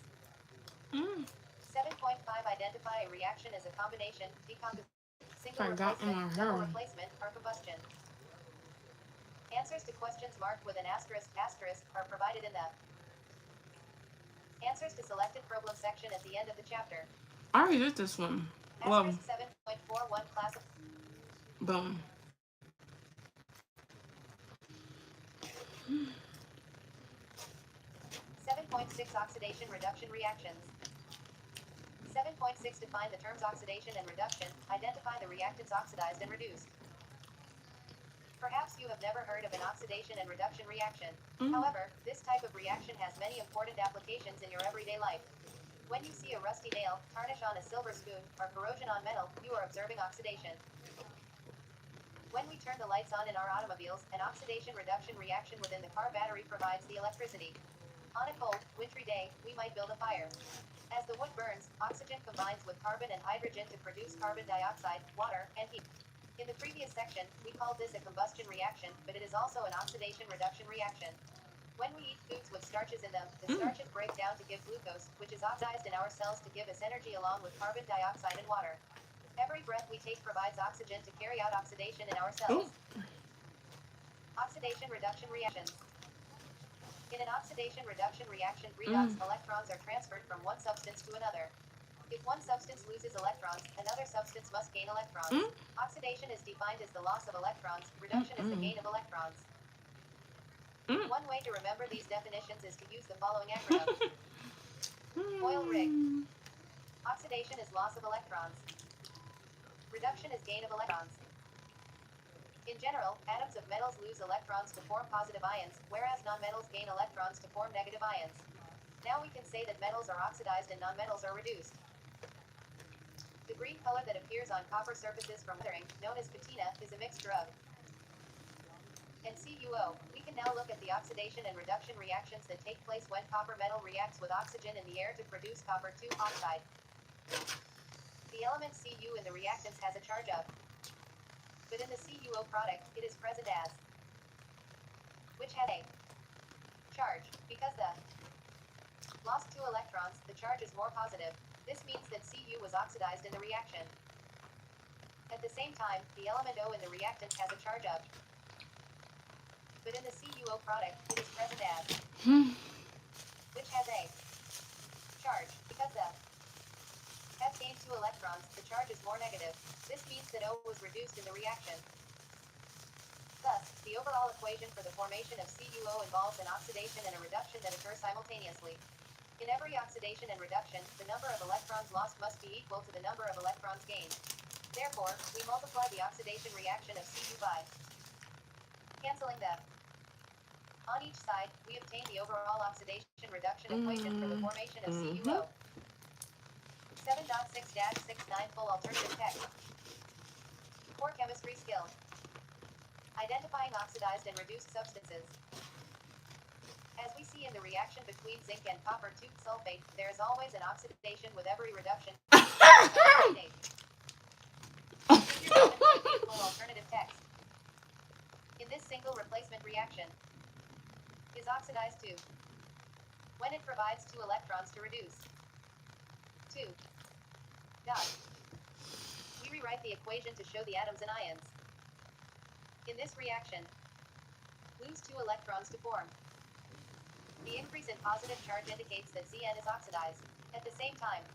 Speaker 2: 7.5 identify a reaction as a combination, decomposition, single replacement, double replacement, or combustion. Answers to questions marked with an asterisk are provided in the answers to selected problem section at the end of the chapter.
Speaker 1: I already did this one.
Speaker 2: Asterisk 7.41 class of
Speaker 1: boom.
Speaker 2: 7.6 oxidation reduction reactions. 7.6 define the terms oxidation and reduction, identify the reactants oxidized and reduced. Perhaps you have never heard of an oxidation and reduction reaction. However, this type of reaction has many important applications in your everyday life. When you see a rusty nail, tarnish on a silver spoon, or corrosion on metal, you are observing oxidation. When we turn the lights on in our automobiles, an oxidation reduction reaction within the car battery provides the electricity. On a cold, wintry day, we might build a fire. As the wood burns, oxygen combines with carbon and hydrogen to produce carbon dioxide, water, and heat. In the previous section, we called this a combustion reaction, but it is also an oxidation reduction reaction. When we eat foods with starches in them, the starches break down to give glucose, which is oxidized in our cells to give us energy along with carbon dioxide and water. Every breath we take provides oxygen to carry out oxidation in our cells. Oxidation reduction reactions. In an oxidation reduction reaction, redox electrons are transferred from one substance to another. If one substance loses electrons, another substance must gain electrons. Oxidation is defined as the loss of electrons, reduction is the gain of electrons. One way to remember these definitions is to use the following acronym. Oil rig. Oxidation is loss of electrons. Reduction is gain of electrons. In general, atoms of metals lose electrons to form positive ions, whereas nonmetals gain electrons to form negative ions. Now we can say that metals are oxidized and nonmetals are reduced. The green color that appears on copper surfaces from weathering, known as patina, is a mixture of and CuO. We can now look at the oxidation and reduction reactions that take place when copper metal reacts with oxygen in the air to produce copper 2 oxide. The element Cu in the reactants has a charge of, but in the CuO product, it is present as, which has a charge. Because the lost 2 electrons, the charge is more positive. This means that Cu was oxidized in the reaction. At the same time, the element O in the reactant has a charge of, but in the CuO product, it is present as, which has a charge. Because the has gained 2 electrons, the charge is more negative. This means that O was reduced in the reaction. Thus, the overall equation for the formation of CuO involves an oxidation and a reduction that occur simultaneously. In every oxidation and reduction, the number of electrons lost must be equal to the number of electrons gained. Therefore, we multiply the oxidation reaction of Cu by canceling the. On each side, we obtain the overall oxidation reduction equation for the formation of CuO. 7.6-69 full alternative text. Core chemistry skill. Identifying oxidized and reduced substances. As we see in the reaction between zinc and copper 2 sulfate, there is always an oxidation with every reduction. Full alternative text. In this single replacement reaction, is oxidized to when it provides 2 electrons to reduce 2. Dot. We rewrite the equation to show the atoms and ions. In this reaction, lose 2 electrons to form. The increase in positive charge indicates that Zn is oxidized. At the same time,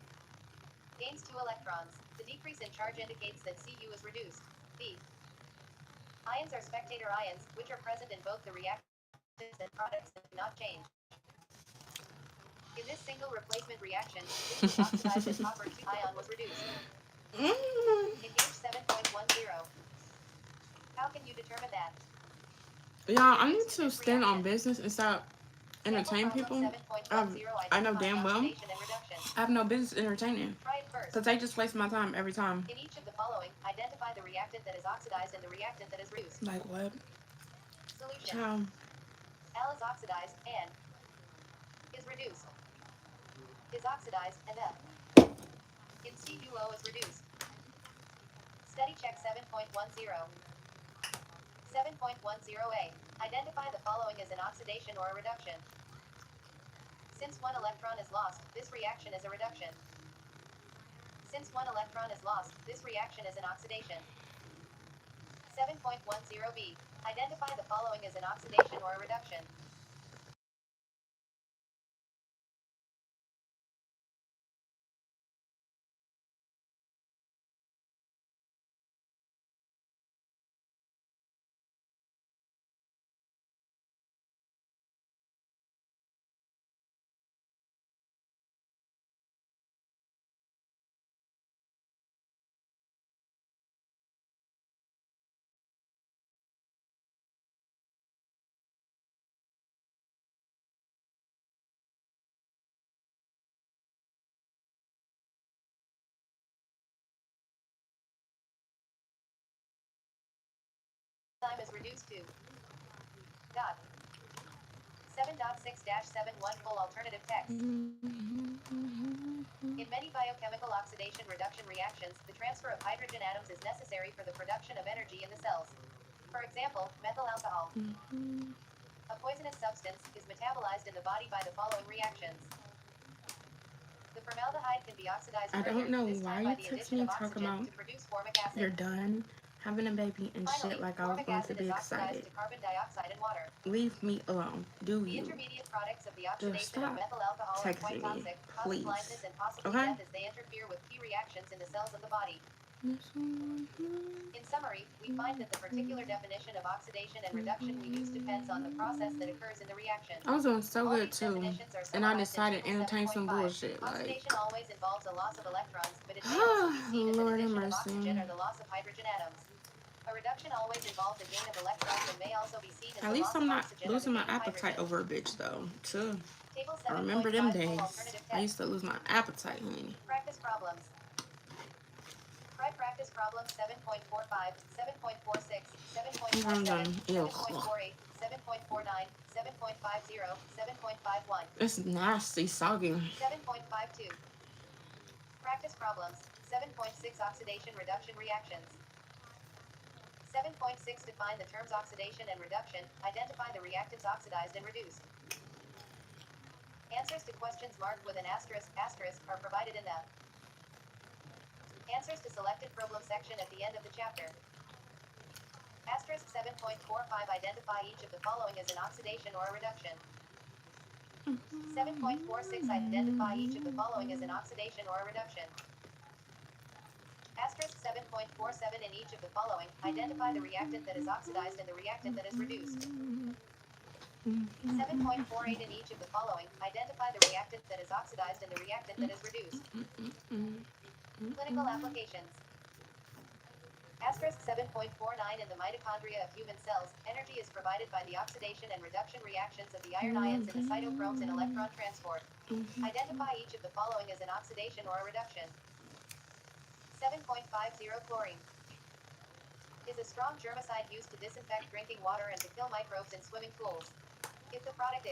Speaker 2: gains 2 electrons. The decrease in charge indicates that Cu is reduced. The ions are spectator ions, which are present in both the reactants and products and do not change. In this single replacement reaction, zinc was oxidized and copper 2 ion was reduced. Engage 7.10. How can you determine that?
Speaker 1: Y'all, I need to stand on business and stop entertain people. I know damn well I have no business entertaining. Because they just waste my time every time.
Speaker 2: In each of the following, identify the reactant that is oxidized and the reactant that is reduced.
Speaker 1: Like what?
Speaker 2: Solution.
Speaker 1: How?
Speaker 2: L is oxidized and is reduced. Is oxidized and F in CuO is reduced. Study check 7.10. 7.10a. Identify the following as an oxidation or a reduction. Since 1 electron is lost, this reaction is a reduction. Since 1 electron is lost, this reaction is an oxidation. 7.10b. Identify the following as an oxidation or a reduction. Time is reduced to dot 7.6-71 full alternative text. In many biochemical oxidation reduction reactions, the transfer of hydrogen atoms is necessary for the production of energy in the cells. For example, methyl alcohol, a poisonous substance, is metabolized in the body by the following reactions. The formaldehyde can be oxidized
Speaker 1: I don't know
Speaker 2: this
Speaker 1: why
Speaker 2: time by
Speaker 1: you
Speaker 2: the
Speaker 1: text
Speaker 2: addition
Speaker 1: me
Speaker 2: of
Speaker 1: talking
Speaker 2: oxygen
Speaker 1: about
Speaker 2: to produce formic acid.
Speaker 1: you're done having a baby and
Speaker 2: Finally,
Speaker 1: shit like I was
Speaker 2: formic
Speaker 1: going to
Speaker 2: acid
Speaker 1: be
Speaker 2: is oxidized
Speaker 1: excited.
Speaker 2: to carbon dioxide and water.
Speaker 1: Leave me alone. Do
Speaker 2: The
Speaker 1: you?
Speaker 2: intermediate products of the
Speaker 1: Just
Speaker 2: oxidation of
Speaker 1: stop
Speaker 2: methyl alcohol are quite
Speaker 1: texting me,
Speaker 2: toxic, causing
Speaker 1: please.
Speaker 2: blindness and possibly
Speaker 1: Okay?
Speaker 2: death as they interfere with key reactions in the cells of the body. In summary, we find that the particular definition of oxidation and reduction we use depends on the process that occurs in the reaction.
Speaker 1: I was doing so
Speaker 2: All
Speaker 1: good
Speaker 2: these
Speaker 1: too,
Speaker 2: definitions are
Speaker 1: and I
Speaker 2: summarized in
Speaker 1: decided to
Speaker 2: Table
Speaker 1: entertain some
Speaker 2: 7.5.
Speaker 1: bullshit. Like,
Speaker 2: Oxidation always involves a loss of electrons, but it may also be seen as an
Speaker 1: Lord have
Speaker 2: addition of
Speaker 1: mercy.
Speaker 2: oxygen or the loss of hydrogen atoms. A reduction always involves a gain of electrons and may also be seen as
Speaker 1: At
Speaker 2: the
Speaker 1: least
Speaker 2: loss
Speaker 1: I'm
Speaker 2: of
Speaker 1: not
Speaker 2: oxygen or the
Speaker 1: losing my
Speaker 2: gain of
Speaker 1: appetite
Speaker 2: hydrogen.
Speaker 1: over a bitch though. Too.
Speaker 2: Table
Speaker 1: I
Speaker 2: 7.5
Speaker 1: remember them
Speaker 2: full
Speaker 1: days.
Speaker 2: alternative
Speaker 1: I
Speaker 2: text.
Speaker 1: used to lose my appetite, honey.
Speaker 2: Practice problems. Try practice problems 7.45, 7.46, 7.47, 7.48, 7.49, 7.50, 7.51.
Speaker 1: It's nasty, soggy.
Speaker 2: 7.52. Practice problems 7.6 oxidation reduction reactions. 7.6 define the terms oxidation and reduction. Identify the reactants oxidized and reduced. Answers to questions marked with an asterisk are provided in the answers to selected problem section at the end of the chapter. Asterisk 7.45 identify each of the following as an oxidation or a reduction. 7.46 identify each of the following as an oxidation or a reduction. Asterisk 7.47 in each of the following, identify the reactant that is oxidized and the reactant that is reduced. 7.48 in each of the following, identify the reactant that is oxidized and the reactant that is reduced. Clinical applications. Asterisk 7.49 in the mitochondria of human cells, energy is provided by the oxidation and reduction reactions of the iron ions in the cytochromes in electron transport. Identify each of the following as an oxidation or a reduction. 7.50 chlorine is a strong germicide used to disinfect drinking water and to kill microbes in swimming pools. If the product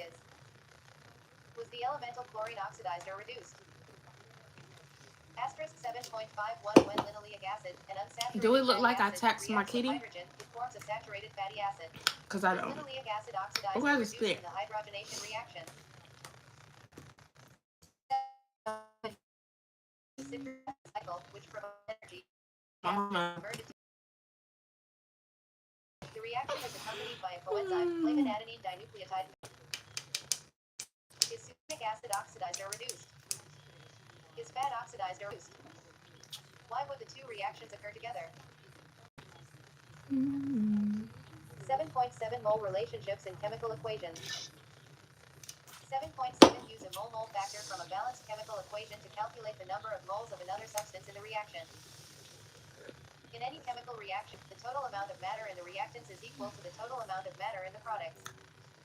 Speaker 2: was the elemental chlorine oxidized or reduced? Asterisk 7.51 when linoleic acid, an unsaturated
Speaker 1: Do it look
Speaker 2: fatty
Speaker 1: like I
Speaker 2: acid,
Speaker 1: taxed my
Speaker 2: reacts with
Speaker 1: kitty?
Speaker 2: hydrogen, it forms a saturated fatty acid.
Speaker 1: Cause I
Speaker 2: Is
Speaker 1: don't.
Speaker 2: linoleic acid oxidized
Speaker 1: Oh,
Speaker 2: or
Speaker 1: I
Speaker 2: reduced
Speaker 1: just spit.
Speaker 2: in the hydrogenation reaction? Citric acid cycle, which provides energy, converted to the reaction is accompanied by a coenzyme, flavin-adenine dinucleotide. Is sucrinic acid oxidized or reduced? Is fat oxidized or reduced? Why would the two reactions occur together? 7.7 mole relationships in chemical equations. 7.7 use a mole-mole factor from a balanced chemical equation to calculate the number of moles of another substance in the reaction. In any chemical reaction, the total amount of matter in the reactants is equal to the total amount of matter in the products.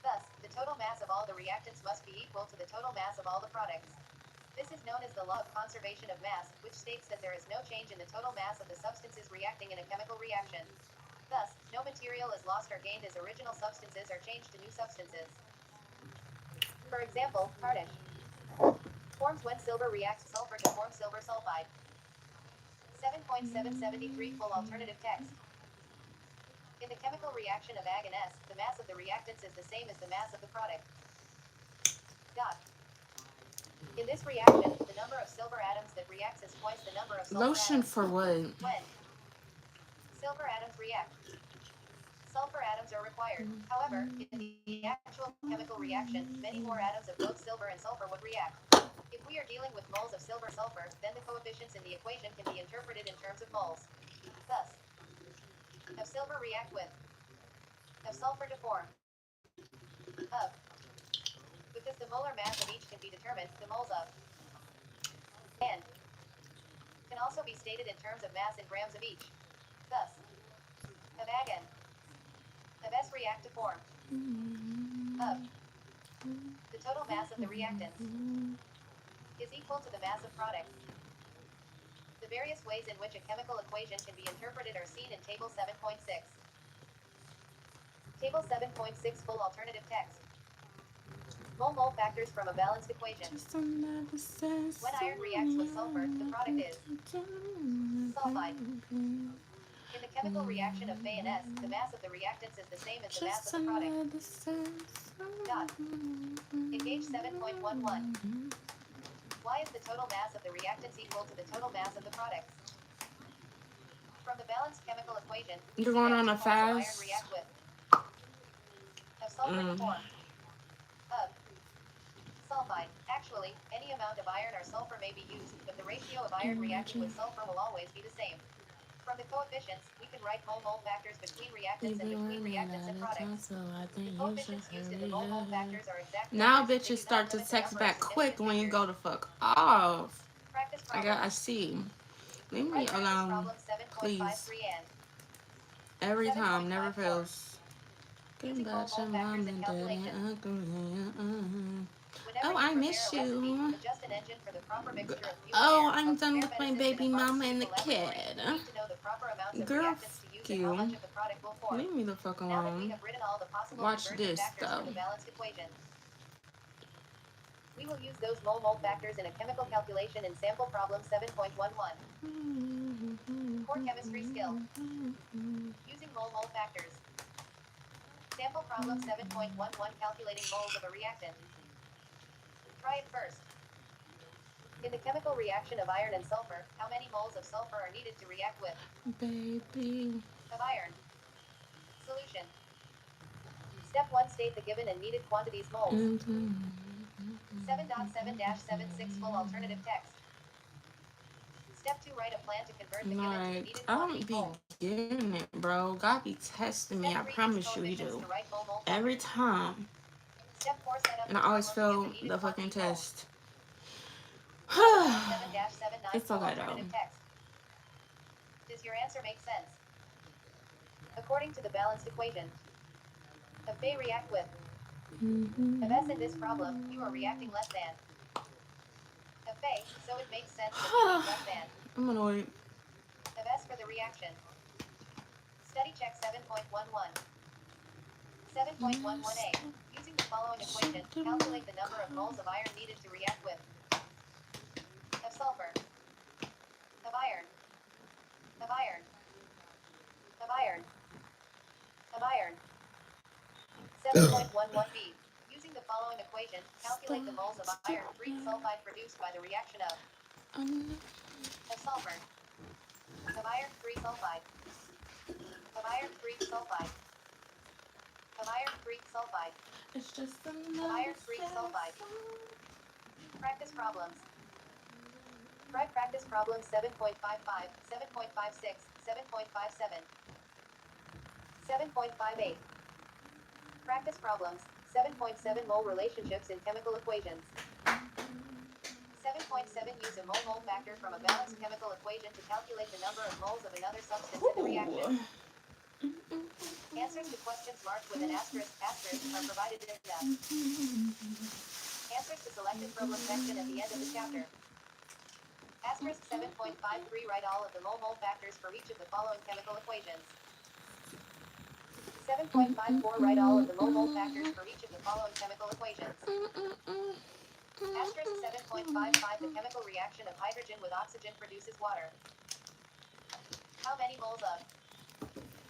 Speaker 2: Thus, the total mass of all the reactants must be equal to the total mass of all the products. This is known as the law of conservation of mass, which states that there is no change in the total mass of the substances reacting in a chemical reaction. Thus, no material is lost or gained as original substances are changed to new substances. For example, tarnish forms when silver reacts sulfur to form silver sulfide. 7.773 full alternative text. In the chemical reaction of Ag and S, the mass of the reactants is the same as the mass of the product. Dot. In this reaction, the number of silver atoms that reacts is twice the number of sulfur
Speaker 1: Lotion
Speaker 2: atoms.
Speaker 1: for what?
Speaker 2: When silver atoms react, sulfur atoms are required. However, in the actual chemical reaction, many more atoms of both silver and sulfur would react. If we are dealing with moles of silver and sulfur, then the coefficients in the equation can be interpreted in terms of moles. Thus, of silver react with of sulfur to form of. Because the molar mass of each can be determined, the moles of and can also be stated in terms of mass in grams of each. Thus, of Ag and of S react to form of the total mass of the reactants is equal to the mass of products. The various ways in which a chemical equation can be interpreted are seen in Table 7.6. Table 7.6 full alternative text. Mole-mole factors from a balanced equation. When iron reacts with sulfur, the product is sulfide. In the chemical reaction of Fe and S, the mass of the reactants is the same as the mass of the product. Dot. Engage 7.11. Why is the total mass of the reactants equal to the total mass of the products? From the balanced chemical equation,
Speaker 1: You're going on a
Speaker 2: of iron
Speaker 1: fast?
Speaker 2: react with of sulfur to form of sulfide. Actually, any amount of iron or sulfur may be used, but the ratio of iron reacting with sulfur will always be the same. From the coefficients, we can write mole factors between reactants and
Speaker 1: You've been
Speaker 2: between
Speaker 1: running
Speaker 2: reactants
Speaker 1: out
Speaker 2: and
Speaker 1: of time,
Speaker 2: products.
Speaker 1: so I
Speaker 2: The
Speaker 1: think you should
Speaker 2: coefficients used in the
Speaker 1: hurry
Speaker 2: mole
Speaker 1: up.
Speaker 2: factors are exact
Speaker 1: Now
Speaker 2: numbers, they
Speaker 1: bitches
Speaker 2: do not
Speaker 1: start to
Speaker 2: limit the
Speaker 1: text
Speaker 2: number of
Speaker 1: back quick
Speaker 2: significant
Speaker 1: when you
Speaker 2: figures.
Speaker 1: go to fuck off.
Speaker 2: Practice
Speaker 1: I
Speaker 2: problems.
Speaker 1: see. Leave me
Speaker 2: Right, practice
Speaker 1: alone,
Speaker 2: problem 7.53
Speaker 1: please.
Speaker 2: and
Speaker 1: Every time, never
Speaker 2: 7.54.
Speaker 1: fails.
Speaker 2: Using
Speaker 1: About your
Speaker 2: mole
Speaker 1: mom
Speaker 2: factors and
Speaker 1: and daddy,
Speaker 2: calculations.
Speaker 1: uncle,
Speaker 2: Whenever
Speaker 1: Oh,
Speaker 2: you
Speaker 1: I
Speaker 2: prepare
Speaker 1: miss
Speaker 2: a recipe,
Speaker 1: you.
Speaker 2: adjust an engine for the proper mixture of fuel and
Speaker 1: Oh,
Speaker 2: air.
Speaker 1: I'm
Speaker 2: But to
Speaker 1: done
Speaker 2: prepare
Speaker 1: with my
Speaker 2: medicines in
Speaker 1: baby
Speaker 2: a
Speaker 1: mama in the
Speaker 2: pharmaceutical laboratory,
Speaker 1: kid.
Speaker 2: you need to know the proper amounts of
Speaker 1: Girl,
Speaker 2: reactants to use and how much
Speaker 1: you.
Speaker 2: of the product will form.
Speaker 1: Leave me the fuck
Speaker 2: Now that we
Speaker 1: alone.
Speaker 2: have written all the possible
Speaker 1: Watch
Speaker 2: conversion
Speaker 1: this,
Speaker 2: factors for
Speaker 1: though.
Speaker 2: the balanced equation, we will use those mole factors in a chemical calculation in sample problem 7.11. Core chemistry skill. Using mole factors. Sample problem 7.11 calculating moles of a reactant. Try it first. In the chemical reaction of iron and sulfur, how many moles of sulfur are needed to react with
Speaker 1: Baby.
Speaker 2: of iron? Solution. Step 1. State the given and needed quantities moles. 7.7-76 full alternative text. Step 2. Write a plan to convert the given to the needed
Speaker 1: I
Speaker 2: quantity
Speaker 1: don't be
Speaker 2: moles.
Speaker 1: getting it, bro. God be testing me.
Speaker 2: Step
Speaker 1: I
Speaker 2: 3. Use
Speaker 1: promise you, he
Speaker 2: coefficients
Speaker 1: do.
Speaker 2: to write mole
Speaker 1: Every
Speaker 2: factors.
Speaker 1: time.
Speaker 2: Step 4. Set up
Speaker 1: And
Speaker 2: the
Speaker 1: I always
Speaker 2: formula to get
Speaker 1: fail
Speaker 2: the needed
Speaker 1: the fucking
Speaker 2: quantity moles.
Speaker 1: test.
Speaker 2: 7.7-79
Speaker 1: It's
Speaker 2: full
Speaker 1: okay, though.
Speaker 2: alternative text. Does your answer make sense? According to the balanced equation, if they react with if S in this problem, you are reacting less than if A, so it makes sense that you need less than
Speaker 1: I'm annoyed.
Speaker 2: if S for the reaction. Study check 7.11. 7.11a. Using the following equation, calculate the number of moles of iron needed to react with of sulfur, of iron, of iron, of iron, of iron. 7.11b. Using the following equation, calculate the moles of iron 3 sulfide produced by the reaction of sulfur, of iron 3 sulfide, of iron 3 sulfide, of iron 3 sulfide,
Speaker 1: It's just
Speaker 2: of iron 3 sulfide. Practice problems. Try practice problems 7.55, 7.56, 7.57, 7.58. Practice problems 7.7 mole relationships in chemical equations. 7.7 Use a mole factor from a balanced chemical equation to calculate the number of moles of another substance in the reaction. Answers to questions marked with an asterisk are provided in the answers to selected problem section at the end of the chapter. Asterisk 7.53 Write all of the mole factors for each of the following chemical equations. 7.54 Write all of the mole factors for each of the following chemical equations. Asterisk 7.55 The chemical reaction of hydrogen with oxygen produces water. How many moles of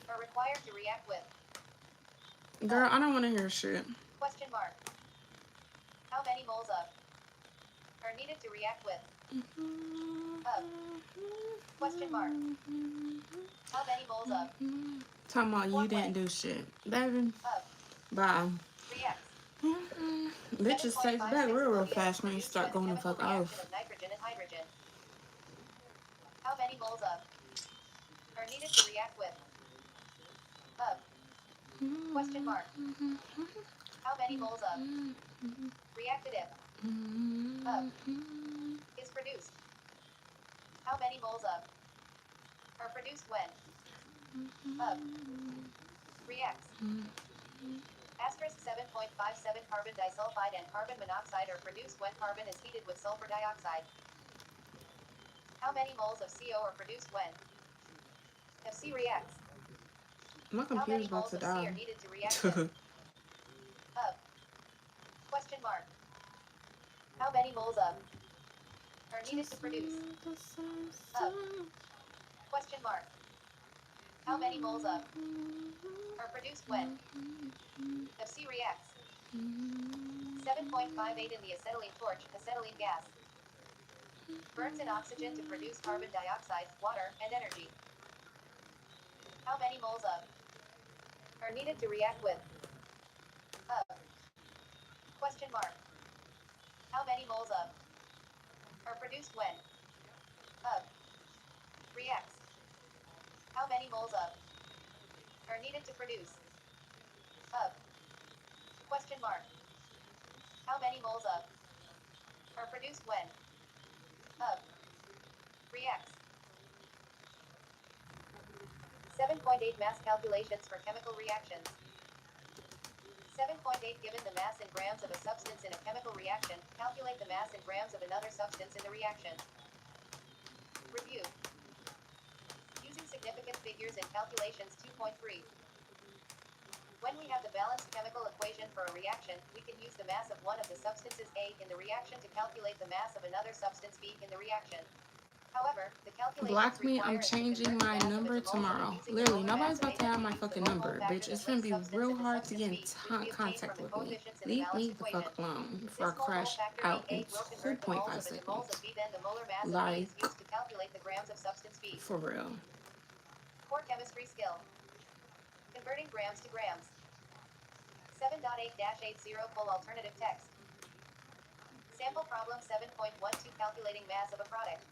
Speaker 2: are required to react with?
Speaker 1: Girl, I don't want to hear shit.
Speaker 2: Question mark. How many moles of are needed to react with? Of. Question mark. How many moles of
Speaker 1: Talking about you didn't do shit. Baby,
Speaker 2: of
Speaker 1: bye.
Speaker 2: reacts?
Speaker 1: Bitches text back
Speaker 2: 7.56
Speaker 1: real
Speaker 2: ammonia
Speaker 1: fast when you
Speaker 2: produced by
Speaker 1: start
Speaker 2: the
Speaker 1: going the
Speaker 2: chemical
Speaker 1: fuck
Speaker 2: reaction
Speaker 1: off.
Speaker 2: of nitrogen and hydrogen. How many moles of are needed to react with? Of. Question mark. How many moles of reacted if of is produced? How many moles of are produced when of reacts? Asterisk 7.57 Carbon disulfide and carbon monoxide are produced when carbon is heated with sulfur dioxide. How many moles of CO are produced when FC reacts?
Speaker 1: My
Speaker 2: How many
Speaker 1: computer's about
Speaker 2: moles
Speaker 1: to
Speaker 2: of C
Speaker 1: die.
Speaker 2: are needed to react with? Of. Question mark. How many moles of are needed to produce? Of. Question mark. How many moles of are produced when FC reacts? 7.58 In the acetylene torch, acetylene gas burns in oxygen to produce carbon dioxide, water, and energy. How many moles of are needed to react with? Of. Question mark. How many moles of are produced when of reacts? How many moles of are needed to produce of question mark. How many moles of are produced when of reacts. 7.8 mass calculations for chemical reactions. 7.8 Given the mass in grams of a substance in a chemical reaction, calculate the mass in grams of another substance in the reaction. Review. Using significant figures in calculations 2.3. When we have the balanced chemical equation for a reaction, we can use the mass of one of the substances A in the reaction to calculate the mass of another substance B in the reaction. However, the calculations
Speaker 1: Block me,
Speaker 2: require
Speaker 1: I'm
Speaker 2: us to
Speaker 1: changing
Speaker 2: convert the
Speaker 1: my
Speaker 2: mass of
Speaker 1: number
Speaker 2: it to moles
Speaker 1: tomorrow.
Speaker 2: using the
Speaker 1: Literally,
Speaker 2: molar
Speaker 1: nobody's
Speaker 2: mass of
Speaker 1: about
Speaker 2: A
Speaker 1: to
Speaker 2: that
Speaker 1: have
Speaker 2: we
Speaker 1: my
Speaker 2: use the
Speaker 1: fucking
Speaker 2: mole-mole
Speaker 1: number,
Speaker 2: factor
Speaker 1: bitch.
Speaker 2: that
Speaker 1: It's gonna
Speaker 2: links
Speaker 1: be
Speaker 2: substance
Speaker 1: real
Speaker 2: into
Speaker 1: hard to
Speaker 2: substance
Speaker 1: get in
Speaker 2: B, which we obtain from
Speaker 1: contact
Speaker 2: the
Speaker 1: with me.
Speaker 2: coefficients in the
Speaker 1: Leave
Speaker 2: balanced
Speaker 1: me the
Speaker 2: equation.
Speaker 1: fuck alone before I
Speaker 2: This mole-mole
Speaker 1: crash
Speaker 2: factor
Speaker 1: out in
Speaker 2: A will convert the moles
Speaker 1: 2.5
Speaker 2: of it to moles
Speaker 1: seconds.
Speaker 2: of B. Then the molar mass of B
Speaker 1: Like,
Speaker 2: is used to calculate the grams of substance B.
Speaker 1: for real.
Speaker 2: Core chemistry skill. Converting grams to grams. 7.8-80 full alternative text. Sample problem 7.12 calculating mass of a product.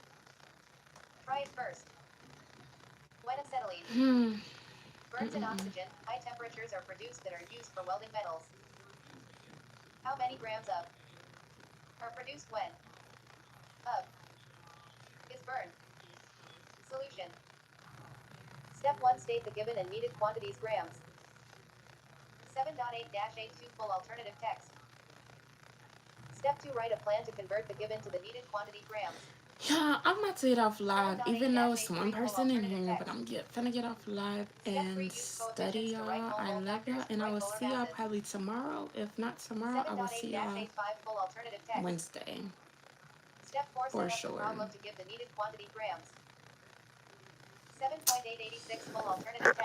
Speaker 2: Try it first. When acetylene burns in oxygen, high temperatures are produced that are used for welding metals. How many grams of are produced when of is burned? Solution. Step 1 state the given and needed quantities grams. 7.8-82 full alternative text. Step 2 write a plan to convert the given to the needed quantity grams.
Speaker 1: Yeah, I'm about to get off live, even though it's one
Speaker 2: 7.8-83 full
Speaker 1: person in
Speaker 2: alternative
Speaker 1: here, but
Speaker 2: text.
Speaker 1: I'm finna get off live
Speaker 2: Step 3
Speaker 1: and
Speaker 2: use
Speaker 1: study
Speaker 2: coefficients to write
Speaker 1: y'all. I
Speaker 2: mole-mole
Speaker 1: love
Speaker 2: factors
Speaker 1: y'all,
Speaker 2: to
Speaker 1: and I
Speaker 2: write
Speaker 1: will
Speaker 2: molar
Speaker 1: see y'all
Speaker 2: masses.
Speaker 1: probably tomorrow. If not tomorrow, I will see y'all
Speaker 2: 7.8-85 full alternative text.
Speaker 1: Wednesday,
Speaker 2: Step 4
Speaker 1: for
Speaker 2: set up the
Speaker 1: sure.
Speaker 2: problem to give the needed quantity grams. 7.886 full alternative text.